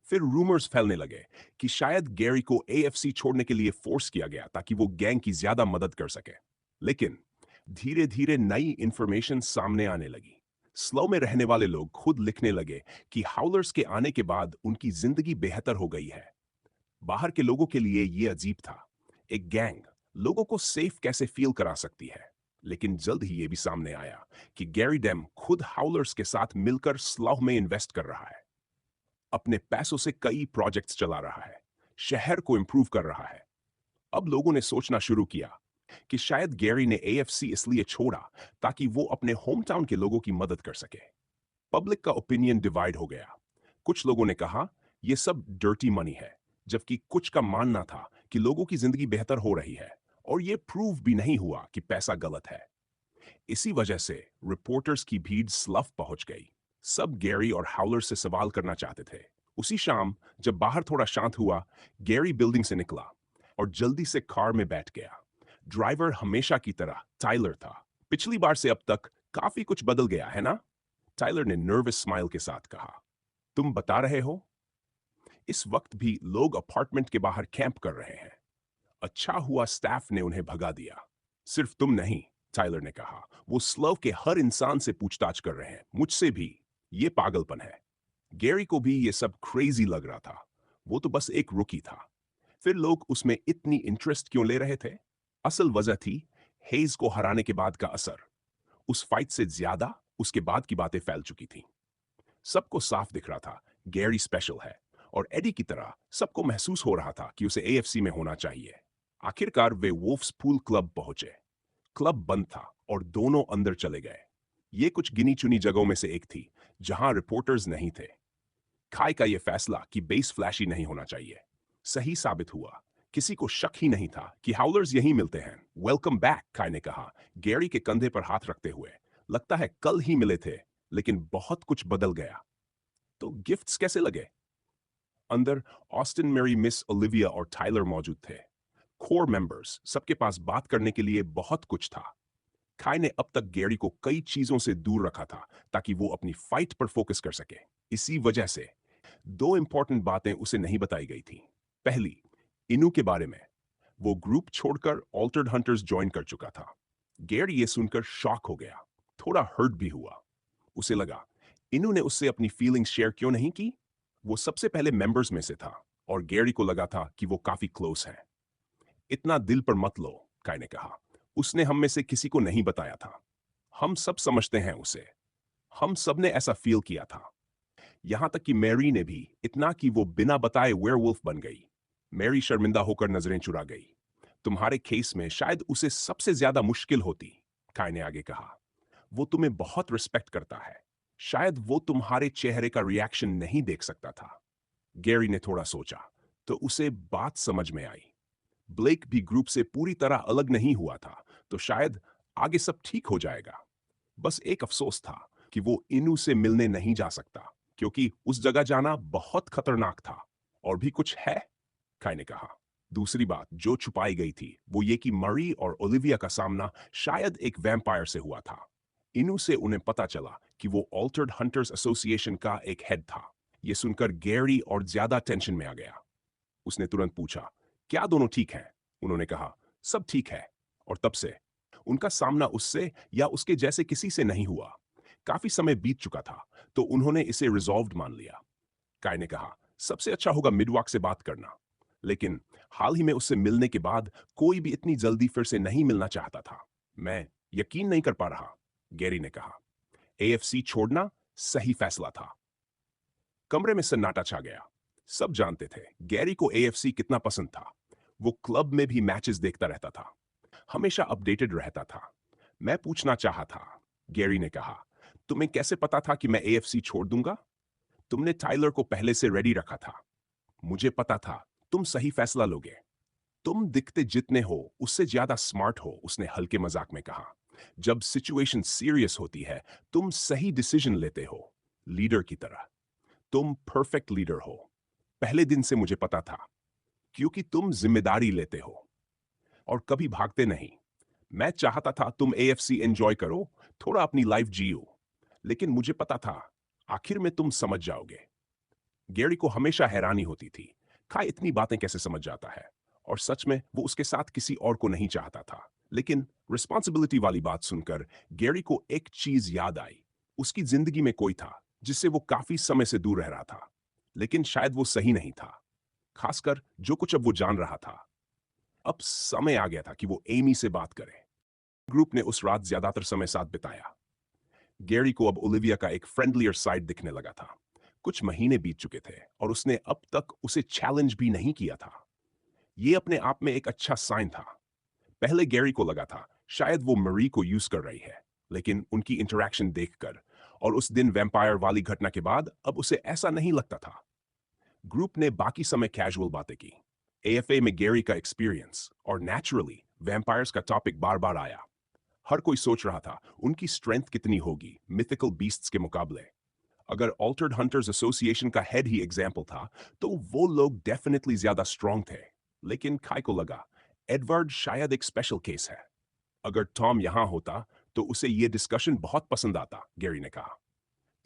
फिर रूमर्स फैलने लगे कि शायद गैरी को एएफसी छोड़ने के लिए फोर्स किया गया ताकि वो गैंग की ज्यादा मदद कर सके। लेकिन धीरे धीरे नई इंफॉर्मेशन सामने आने लगी। स्लो में रहने वाले लोग खुद लिखने लगे कि हाउलर्स के आने के बाद उनकी जिंदगी बेहतर हो गई है। बाहर के लोगों के लिए यह अजीब था। एक गैंग लोगों को सेफ कैसे फील करा सकती है। लेकिन जल्द ही यह भी सामने आया कि गैरी डेम खुद हाउलर्स के साथ मिलकर स्लॉव में इन्वेस्ट कर रहा है। अपने पैसों से कई प्रोजेक्ट्स चला रहा है, शहर को इंप्रूव कर रहा है। अब लोगों ने सोचना शुरू किया कि शायद गैरी ने एएफसी इसलिए छोड़ा ताकि वो अपने होम टाउन के लोगों की मदद कर सके। पब्लिक का ओपिनियन डिवाइड हो गया। कुछ लोगों ने कहा यह सब डर्टी मनी है, जबकि कुछ का मानना था कि लोगों की जिंदगी बेहतर हो रही है और यह प्रूव भी नहीं हुआ कि पैसा गलत है। इसी वजह से रिपोर्टर्स की भीड़ स्लफ पहुंच गई। सब गैरी और हाउलर से सवाल करना चाहते थे। उसी शाम जब बाहर थोड़ा शांत हुआ, गैरी बिल्डिंग से निकला और जल्दी से कार में बैठ गया। ड्राइवर हमेशा की तरह टाइलर था। पिछली बार से अब तक काफी कुछ बदल गया है ना? टाइलर ने नर्वस स्माइल के साथ कहा। तुम बता रहे हो? इस वक्त भी लोग अपार्टमेंट के बाहर कैंप कर रहे हैं। अच्छा हुआ स्टाफ ने उन्हें भगा दिया। सिर्फ तुम नहीं, टाइलर ने कहा। वो स्लव के हर इंसान से पूछताछ कर रहे हैं, मुझसे भी। ये पागलपन है। गैरी को भी ये सब क्रेजी लग रहा था। वो तो बस एक रुकी था। फिर लोग उसमें इतनी इंटरेस्ट क्यों ले रहे थे? असल वजह थी हेज को हराने के बाद का असर। उस फाइट से ज्यादा उसके बाद की बातें फैल चुकी थी। सबको साफ दिख रहा था गैरी स्पेशल है और एडी की तरह सबको महसूस हो रहा था कि उसे एएफसी में होना चाहिए। आखिरकार वे वोल्फ्स पूल क्लब पहुंचे। क्लब बंद था और दोनों अंदर चले गए। ये कुछ गिनी चुनी जगहों में से एक थी जहां रिपोर्टर्स नहीं थे। खाई का यह फैसला कि बेस फ्लैशी नहीं होना चाहिए सही साबित हुआ। किसी को शक ही नहीं था कि हाउलर्स यहीं मिलते हैं। वेलकम बैक, खाई ने कहा, गैरी के कंधे पर हाथ रखते हुए। लगता है कल ही मिले थे, लेकिन बहुत कुछ बदल गया। तो गिफ्ट्स कैसे लगे? अंदर ऑस्टिन, मेरी, मिस ओलिविया और टाइलर मौजूद थे। कोर मेंबर्स, सबके पास बात करने के लिए बहुत कुछ था। खाई ने अब तक गैरी को कई चीजों से दूर रखा था ताकि वो अपनी फाइट पर फोकस कर सके। इसी वजह से दो इंपॉर्टेंट बातें उसे नहीं बताई गई थी। पहली, इनू के बारे में। वो ग्रुप छोड़कर ऑल्टर्ड हंटर्स ज्वाइन कर चुका था। गैरी ये सुनकर शॉक हो गया, थोड़ा हर्ट भी हुआ। उसे लगा इनू ने उससे अपनी फीलिंग्स शेयर क्यों नहीं की। वो सबसे पहले मेंबर्स में से था और गैरी को लगा था कि वो काफी क्लोज है। इतना दिल पर मत लो, काई ने कहा। उसने हम में से किसी को नहीं बताया था। हम सब समझते हैं उसे। हम सब ने ऐसा फील किया था। यहां तक कि मैरी ने भी, इतना कि वो बिना बताए वेयरवुल्फ बन गई। मैरी शर्मिंदा होकर नजरें चुरा गई। तुम्हारे केस में शायद उसे सबसे ज्यादा मुश्किल होती, काई ने आगे कहा। वो तुम्हें बहुत रिस्पेक्ट करता है। शायद वो तुम्हारे चेहरे का रिएक्शन नहीं देख सकता था। गैरी ने थोड़ा सोचा तो उसे बात समझ में आई। ब्लेक भी ग्रुप से पूरी तरह अलग नहीं हुआ था, तो शायद आगे सब ठीक हो जाएगा। बस एक अफसोस था कि वो इनू से मिलने नहीं जा सकता, क्योंकि उस जगह जाना बहुत खतरनाक था। और भी कुछ है, काई ने कहा। दूसरी बात जो छुपाई गई थी वो ये कि मरी और ओलिविया का सामना शायद एक वैम्पायर से हुआ था। इनू से उन्हें पता चला कि वो ऑल्टर्ड हंटर्स एसोसिएशन का एक हेड था। ये सुनकर गैरी और ज्यादा टेंशन में आ गया। उसने तुरंत पूछा, क्या दोनों ठीक हैं? उन्होंने कहा, सब ठीक है। और तब से उनका सामना उससे या उसके जैसे किसी से नहीं हुआ। काफी समय बीत चुका था, तो उन्होंने इसे रिजॉल्व्ड मान लिया। काय ने कहा, सबसे अच्छा होगा मिडवॉक से बात करना। लेकिन हाल ही में उससे मिलने के बाद कोई भी इतनी जल्दी फिर से नहीं मिलना चाहता था। मैं यकीन नहीं कर पा रहा, गैरी ने कहा। एएफसी छोड़ना सही फैसला था। कमरे में सन्नाटा छा गया। सब जानते थे गैरी को एएफसी कितना पसंद था। वो क्लब में भी मैचेस देखता रहता था, हमेशा अपडेटेड रहता था। मैं पूछना चाहा था, गैरी ने कहा, तुम्हें कैसे पता था कि मैं एएफसी छोड़ दूंगा? तुमने टाइलर को पहले से रेडी रखा था। मुझे पता था तुम सही फैसला लोगे। तुम दिखते जितने हो उससे ज्यादा स्मार्ट हो, उसने हल्के मजाक में कहा। जब सिचुएशन सीरियस होती है तुम सही डिसीजन लेते हो, लीडर की तरह। तुम परफेक्ट लीडर हो। पहले दिन से मुझे पता था, क्योंकि तुम जिम्मेदारी लेते हो और कभी भागते नहीं। मैं चाहता था तुम एएफसी एंजॉय करो, थोड़ा अपनी लाइफ जियो। लेकिन मुझे पता था आखिर में तुम समझ जाओगे। गैरी को हमेशा हैरानी होती थी, काय इतनी बातें कैसे समझ जाता है। और सच में वो उसके साथ किसी और को नहीं चाहता था। लेकिन रिस्पॉन्सिबिलिटी वाली बात सुनकर गैरी को एक चीज याद आई। उसकी जिंदगी में कोई था जिससे वो काफी समय से दूर रह रहा था, लेकिन शायद वो सही नहीं था, खासकर जो कुछ अब वो जान रहा था। अब समय आ गया था कि वो एमी से बात करे। ग्रुप ने उस रात ज्यादातर समय साथ बिताया। गैरी को अब ओलिविया का एक फ्रेंडलियर साइड दिखने लगा था। कुछ महीने बीत चुके थे और उसने अब तक उसे चैलेंज भी नहीं किया था। ये अपने आप में एक अच्छा साइन था। पहले गैरी को लगा था शायद वो मरी को यूज कर रही है, लेकिन उनकी इंटरैक्शन देखकर और उस दिन वैम्पायर वाली घटना के बाद अब उसे ऐसा नहीं लगता था। ग्रुप ने बाकी समय कैजुअल बातें की। एएफए में गैरी का एक्सपीरियंस और नेचुरली वैम्पायर्स का टॉपिक बार बार आया। हर कोई सोच रहा था उनकी स्ट्रेंथ कितनी होगी मिथिकल बीस्ट्स के मुकाबले। अगर ऑल्टर्ड हंटर्स एसोसिएशन का हेड ही एग्जाम्पल था तो वो लोग डेफिनेटली ज्यादा स्ट्रांग थे। लेकिन काय को लगा एडवर्ड शायद एक स्पेशल केस है। अगर टॉम यहां होता तो उसे ये डिस्कशन बहुत पसंद आता, गैरी ने कहा।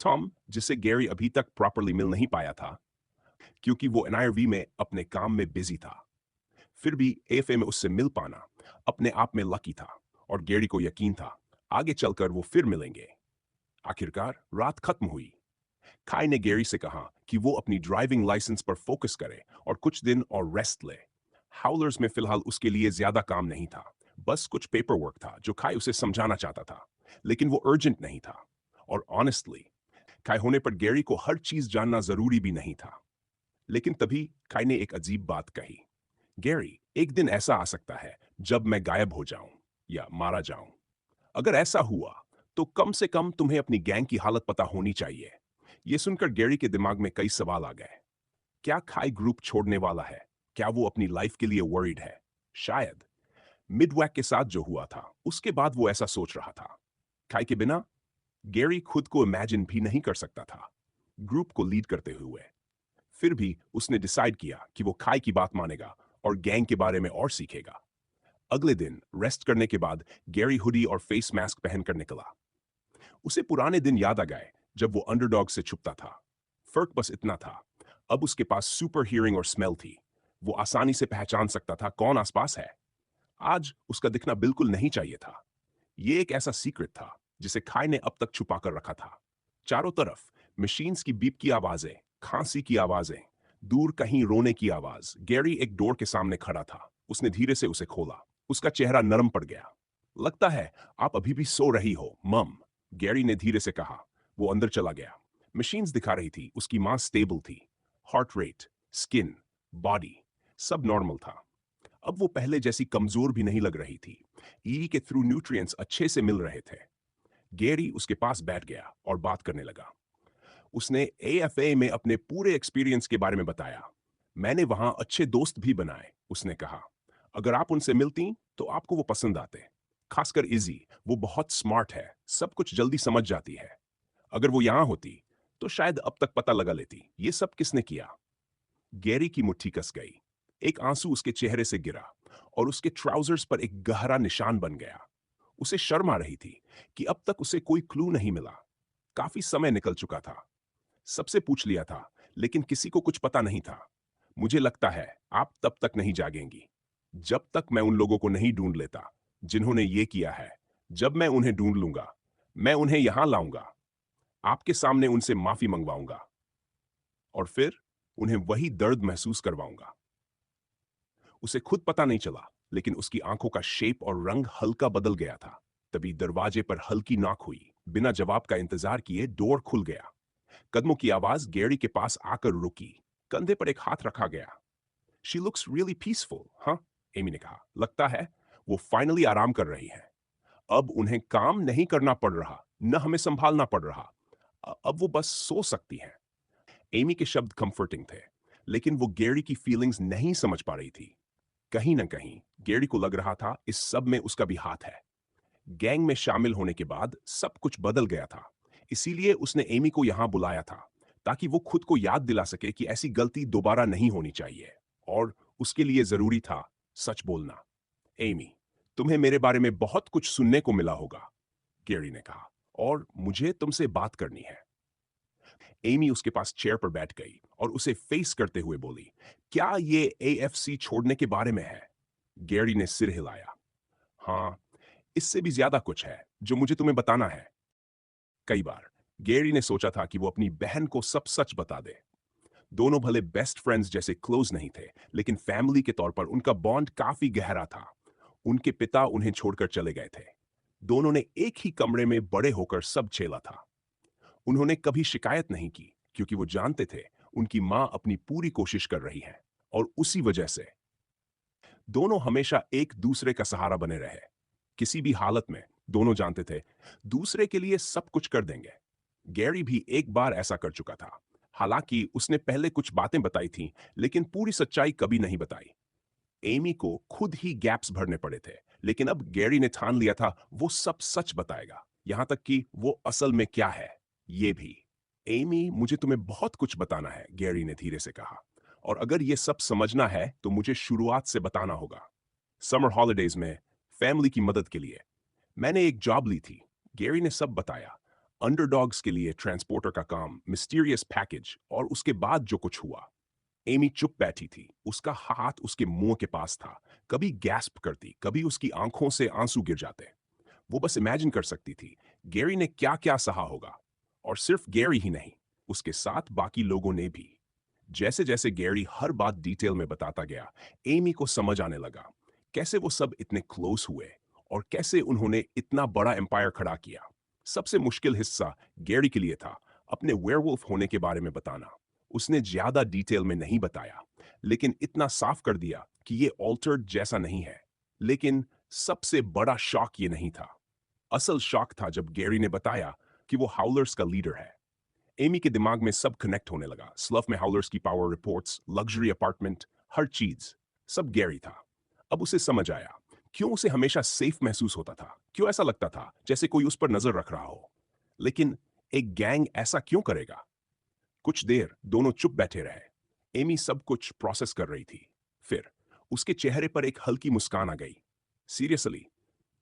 टॉम, जिसे गैरी अभी तक प्रॉपरली मिल नहीं पाया था क्योंकि वो एनआईआरवी में अपने काम में बिजी था, फिर भी एएफए में उससे मिल पाना अपने आप में लकी था। और गैरी को यकीन था आगे चलकर वो फिर मिलेंगे। आखिरकार रात खत्म हुई। काय ने गैरी से कहा कि वो अपनी ड्राइविंग लाइसेंस पर फोकस करे और कुछ दिन और रेस्ट ले। हाउलर्स में फिलहाल उसके लिए ज्यादा काम नहीं था, बस कुछ पेपर वर्क था जो काय उसे समझाना चाहता था, लेकिन वो अर्जेंट नहीं था। और ऑनेस्टली काय होने पर गैरी को हर चीज जानना जरूरी भी नहीं था। लेकिन तभी काय ने एक अजीब बात कही, गैरी, एक दिन ऐसा आ सकता है जब मैं गायब हो जाऊं या मारा जाऊं। अगर ऐसा हुआ तो कम से कम तुम्हें अपनी गैंग की हालत पता होनी चाहिए। यह सुनकर गैरी के दिमाग में कई सवाल आ गए। क्या खाई ग्रुप छोड़ने वाला है? क्या वो अपनी लाइफ के लिए वरीड है? शायद मिडवैक के साथ जो हुआ था उसके बाद वो ऐसा सोच रहा था। खाई के बिना गैरी खुद को इमेजिन भी नहीं कर सकता था ग्रुप को लीड करते हुए। फिर भी उसने डिसाइड किया कि वो खाई की बात मानेगा और गैंग के बारे में और सीखेगा। अगले दिन रेस्ट करने के बाद गैरी हुडी और फेस मास्क पहनकर निकला। उसे पुराने दिन याद आ गए जब वो अंडरडॉग से छुपता था। फर्क बस इतना था, अब उसके पास सुपर हियरिंग और स्मेल थी। वो आसानी से पहचान सकता था कौन आसपास है। आज उसका दिखना बिल्कुल नहीं चाहिए था। ये एक ऐसा सीक्रेट था जिसे खाई ने अब तक छुपा कर रखा था। चारों तरफ मशीन्स की बीप की आवाजें, खांसी की आवाजें, दूर कहीं रोने की आवाज। गैरी एक डोर के सामने खड़ा था। उसने धीरे से उसे खोला। उसका चेहरा नरम पड़ गया। लगता है आप अभी भी सो रही हो, मम, गैरी ने धीरे से कहा। वो अंदर चला गया। मशीन्स दिखा रही थी उसकी मां स्टेबल थी। हार्ट रेट, स्किन, बॉडी, सब नॉर्मल था। अब वो पहले जैसी कमजोर भी नहीं लग रही थी। ई के थ्रू न्यूट्रिएंट्स अच्छे से मिल रहे थे। गैरी उसके पास बैठ गया और बात करने लगा। उसने एएफए में अपने पूरे एक्सपीरियंस के बारे में बताया। मैंने वहां अच्छे दोस्त भी बनाए, उसने कहा। अगर आप उनसे मिलती तो आपको वो पसंद आते। खासकर इजी, वो बहुत स्मार्ट है, सब कुछ जल्दी समझ जाती है। अगर वो यहां होती तो शायद अब तक पता लगा लेती ये सब किसने किया। गैरी की मुट्ठी कस गई। एक आंसू उसके चेहरे से गिरा और उसके ट्राउजर्स पर एक गहरा निशान बन गया। उसे शर्म आ रही थी कि अब तक उसे कोई क्लू नहीं मिला। काफी समय निकल चुका था। सबसे पूछ लिया था, लेकिन किसी को कुछ पता नहीं था। मुझे लगता है आप तब तक नहीं जागेंगी जब तक मैं उन लोगों को नहीं ढूंढ लेता जिन्होंने ये किया है। जब मैं उन्हें ढूंढ लूंगा, मैं उन्हें यहां लाऊंगा, आपके सामने उनसे माफी मंगवाऊंगा और फिर उन्हें वही दर्द महसूस करवाऊंगा। उसे खुद पता नहीं चला, लेकिन उसकी आंखों का शेप और रंग हल्का बदल गया था। तभी दरवाजे पर हल्की नॉक हुई। बिना जवाब का इंतजार किए डोर खुल गया। कदमों की आवाज गैरी के पास आकर रुकी। कंधे पर एक हाथ रखा गया। शी लुक्स रियली पीसफुल, हाँ, एमी ने कहा। लगता है वो फाइनली आराम कर रही है। अब उन्हें काम नहीं करना पड़ रहा, न हमें संभालना पड़ रहा। अब वो बस सो सकती हैं। एमी के शब्द कंफर्टिंग थे, लेकिन वो गैरी की फीलिंग्स नहीं समझ पा रही थी। कहीं ना कहीं गैरी को लग रहा था इस सब में उसका भी हाथ है। गैंग में शामिल होने के बाद सब कुछ बदल गया था। इसीलिए उसने एमी को यहां बुलाया था, ताकि वो खुद को याद दिला सके कि ऐसी गलती दोबारा नहीं होनी चाहिए। और उसके लिए जरूरी था सच बोलना। एमी, तुम्हें मेरे बारे में बहुत कुछ सुनने को मिला होगा, गैरी ने कहा, और मुझे तुमसे बात करनी है। एमी उसके पास चेयर पर बैठ गई और उसे फेस करते हुए बोली, क्या ये एएफसी छोड़ने के बारे में है? गैरी ने सिर हिलाया। हाँ, इससे भी ज्यादा कुछ है जो मुझे तुम्हें बताना है। कई बार गैरी ने सोचा था कि वो अपनी बहन को सब सच बता दे। दोनों भले बेस्ट फ्रेंड्स जैसे क्लोज नहीं थे, लेकिन फैमिली के तौर पर उनका बॉन्ड काफी गहरा था। उनके पिता उन्हें छोड़कर चले गए थे। दोनों ने एक ही कमरे में बड़े होकर सब झेला था। उन्होंने कभी शिकायत नहीं की, क्योंकि वो जानते थे उनकी मां अपनी पूरी कोशिश कर रही है। और उसी वजह से दोनों हमेशा एक दूसरे का सहारा बने रहे। किसी भी हालत में दोनों जानते थे दूसरे के लिए सब कुछ कर देंगे। गैरी भी एक बार ऐसा कर चुका था। हालांकि उसने पहले कुछ बातें बताई थीं, लेकिन पूरी सच्चाई कभी नहीं बताई। एमी को खुद ही गैप्स भरने पड़े थे, लेकिन अब गैरी ने ठान लिया था वो सब सच बताएगा, यहां तक कि वो असल में क्या है ये भी। एमी, मुझे तुम्हें बहुत कुछ बताना है, गैरी ने धीरे से कहा। और अगर ये सब समझना है तो मुझे शुरुआत से बताना होगा। समर हॉलिडेज में फैमिली की मदद के लिए मैंने एक जॉब ली थी। गैरी ने सब बताया। अंडरडॉग्स के लिए ट्रांसपोर्टर का काम, मिस्टीरियस पैकेज, और उसके बाद जो कुछ हुआ। एमी चुप बैठी थी। उसका हाथ उसके मुंह के पास था। कभी गैस्प करती, कभी उसकी आंखों से आंसू गिर जाते। वो बस इमेजिन कर सकती थी गैरी ने क्या क्या सहा होगा। और सिर्फ गैरी ही नहीं, उसके साथ बाकी लोगों ने भी। जैसे जैसे गैरी हर बात डिटेल में बताता गया, एमी को समझ आने लगा कैसे वो सब इतने क्लोज हुए और कैसे उन्होंने इतना बड़ा एम्पायर खड़ा किया। सबसे मुश्किल हिस्सा गैरी के लिए था अपने वेयरवुल्फ होने के बारे में बताना। उसने ज्यादा डिटेल में नहीं बताया, लेकिन इतना साफ कर दिया कि ये ऑल्टर्ड जैसा नहीं है। लेकिन सबसे बड़ा शॉक ये नहीं था। असल शॉक था जब गैरी ने बताया कि वो हाउलर्स का लीडर है। एमी के दिमाग में सब कनेक्ट होने लगा। स्लफ में हाउलर्स की पावर रिपोर्ट्स, लग्जरी अपार्टमेंट, हर चीज, सब गैरी था। अब उसे समझ आया क्यों उसे हमेशा सेफ महसूस होता था, क्यों ऐसा लगता था जैसे कोई उस पर नजर रख रहा हो। लेकिन एक गैंग ऐसा क्यों करेगा? कुछ देर दोनों चुप बैठे रहे। एमी सब कुछ प्रोसेस कर रही थी। फिर उसके चेहरे पर एक हल्की मुस्कान आ गई। सीरियसली,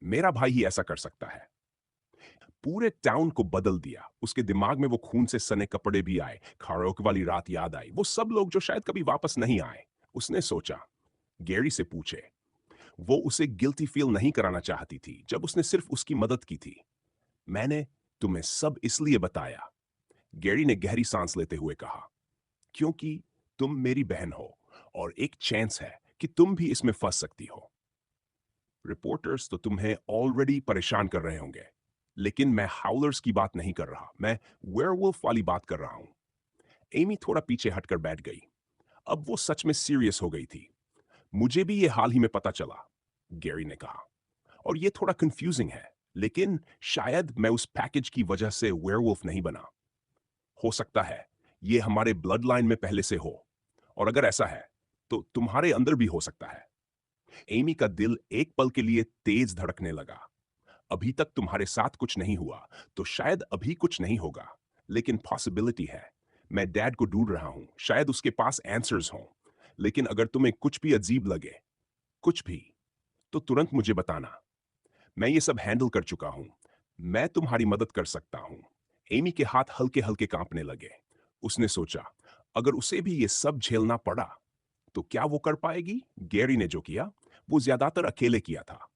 मेरा भाई ही ऐसा कर सकता है। पूरे टाउन को बदल दिया। उसके दिमाग में वो खून से सने कपड़े भी आए, खारोक वाली रात याद आई, वो सब लोग जो शायद कभी वापस नहीं आए। उसने सोचा गैरी से पूछे। वो उसे गिल्टी फील नहीं कराना चाहती थी जब उसने सिर्फ उसकी मदद की थी। मैंने तुम्हें सब इसलिए बताया, गैरी ने गहरी सांस लेते हुए कहा, क्योंकि तुम मेरी बहन हो और एक चांस है कि तुम भी इसमें फंस सकती हो। रिपोर्टर्स तो तुम्हें ऑलरेडी परेशान कर रहे होंगे, लेकिन मैं हाउलर्स की बात नहीं कर रहा, मैं वेयरवुल्फ वाली बात कर रहा हूं। एमी थोड़ा पीछे हटकर बैठ गई। अब वो सच में सीरियस हो गई थी। मुझे भी ये हाल ही में पता चला, गैरी ने कहा, और ये थोड़ा कंफ्यूजिंग है, लेकिन शायद मैं उस पैकेज की वजह से वेयरवुल्फ नहीं बना। हो सकता है ये हमारे ब्लड लाइन में पहले से हो, और अगर ऐसा है तो तुम्हारे अंदर भी हो सकता है। एमी का दिल एक पल के लिए तेज धड़कने लगा। अभी तक तुम्हारे साथ कुछ नहीं हुआ, तो शायद अभी कुछ नहीं होगा, लेकिन पॉसिबिलिटी है। मैं डैड को ढूंढ रहा हूं, शायद उसके पास आंसर्स हों। लेकिन अगर तुम्हें कुछ भी अजीब लगे, कुछ भी, तो तुरंत मुझे बताना। मैं ये सब हैंडल कर चुका हूं। मैं तुम्हारी मदद कर सकता हूं। एमी के हाथ हल्के हल्के कांपने लगे। उसने सोचा, अगर उसे भी ये सब झेलना पड़ा तो क्या वो कर पाएगी? गैरी ने जो किया वो ज्यादातर अकेले किया था।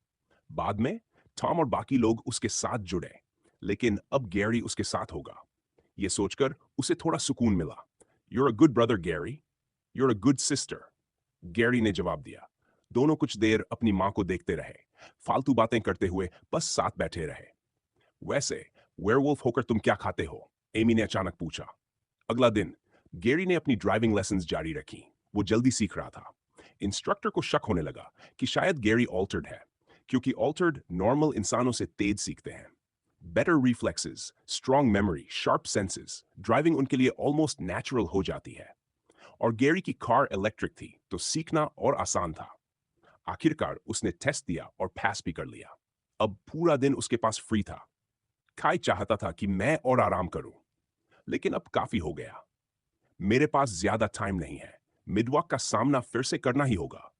बाद में टॉम और बाकी लोग उसके साथ जुड़े, लेकिन अब गैरी उसके साथ होगा। ये सोचकर उसे थोड़ा सुकून मिला। "You're a good brother, Gary. You're a good sister." Gary ने जवाब दिया। दोनों कुछ देर अपनी मां को देखते रहे, फालतू बातें करते हुए बस साथ बैठे रहे। "वैसे वेयरवुल्फ होकर तुम क्या खाते हो?" एमी ने अचानक पूछा। अगला दिन गैरी ने अपनी ड्राइविंग लेसन्स जारी रखी। वो जल्दी सीख रहा था। इंस्ट्रक्टर को शक होने लगा कि शायद गैरी ऑल्टर्ड है, क्योंकि ऑल्टर्ड नॉर्मल इंसानों से तेज सीखते हैं। Better reflexes, strong memory, sharp senses, driving उनके लिए ऑलमोस्ट नेचुरल हो जाती है। और गैरी की कार इलेक्ट्रिक थी, तो सीखना और आसान था। आखिरकार उसने टेस्ट दिया और पास भी कर लिया। अब पूरा दिन उसके पास फ्री था। काई चाहता था कि मैं और आराम करूं, लेकिन अब काफी हो गया। मेरे पास ज्यादा टाइम नहीं है। मिडवॉक का सामना फिर से करना ही होगा।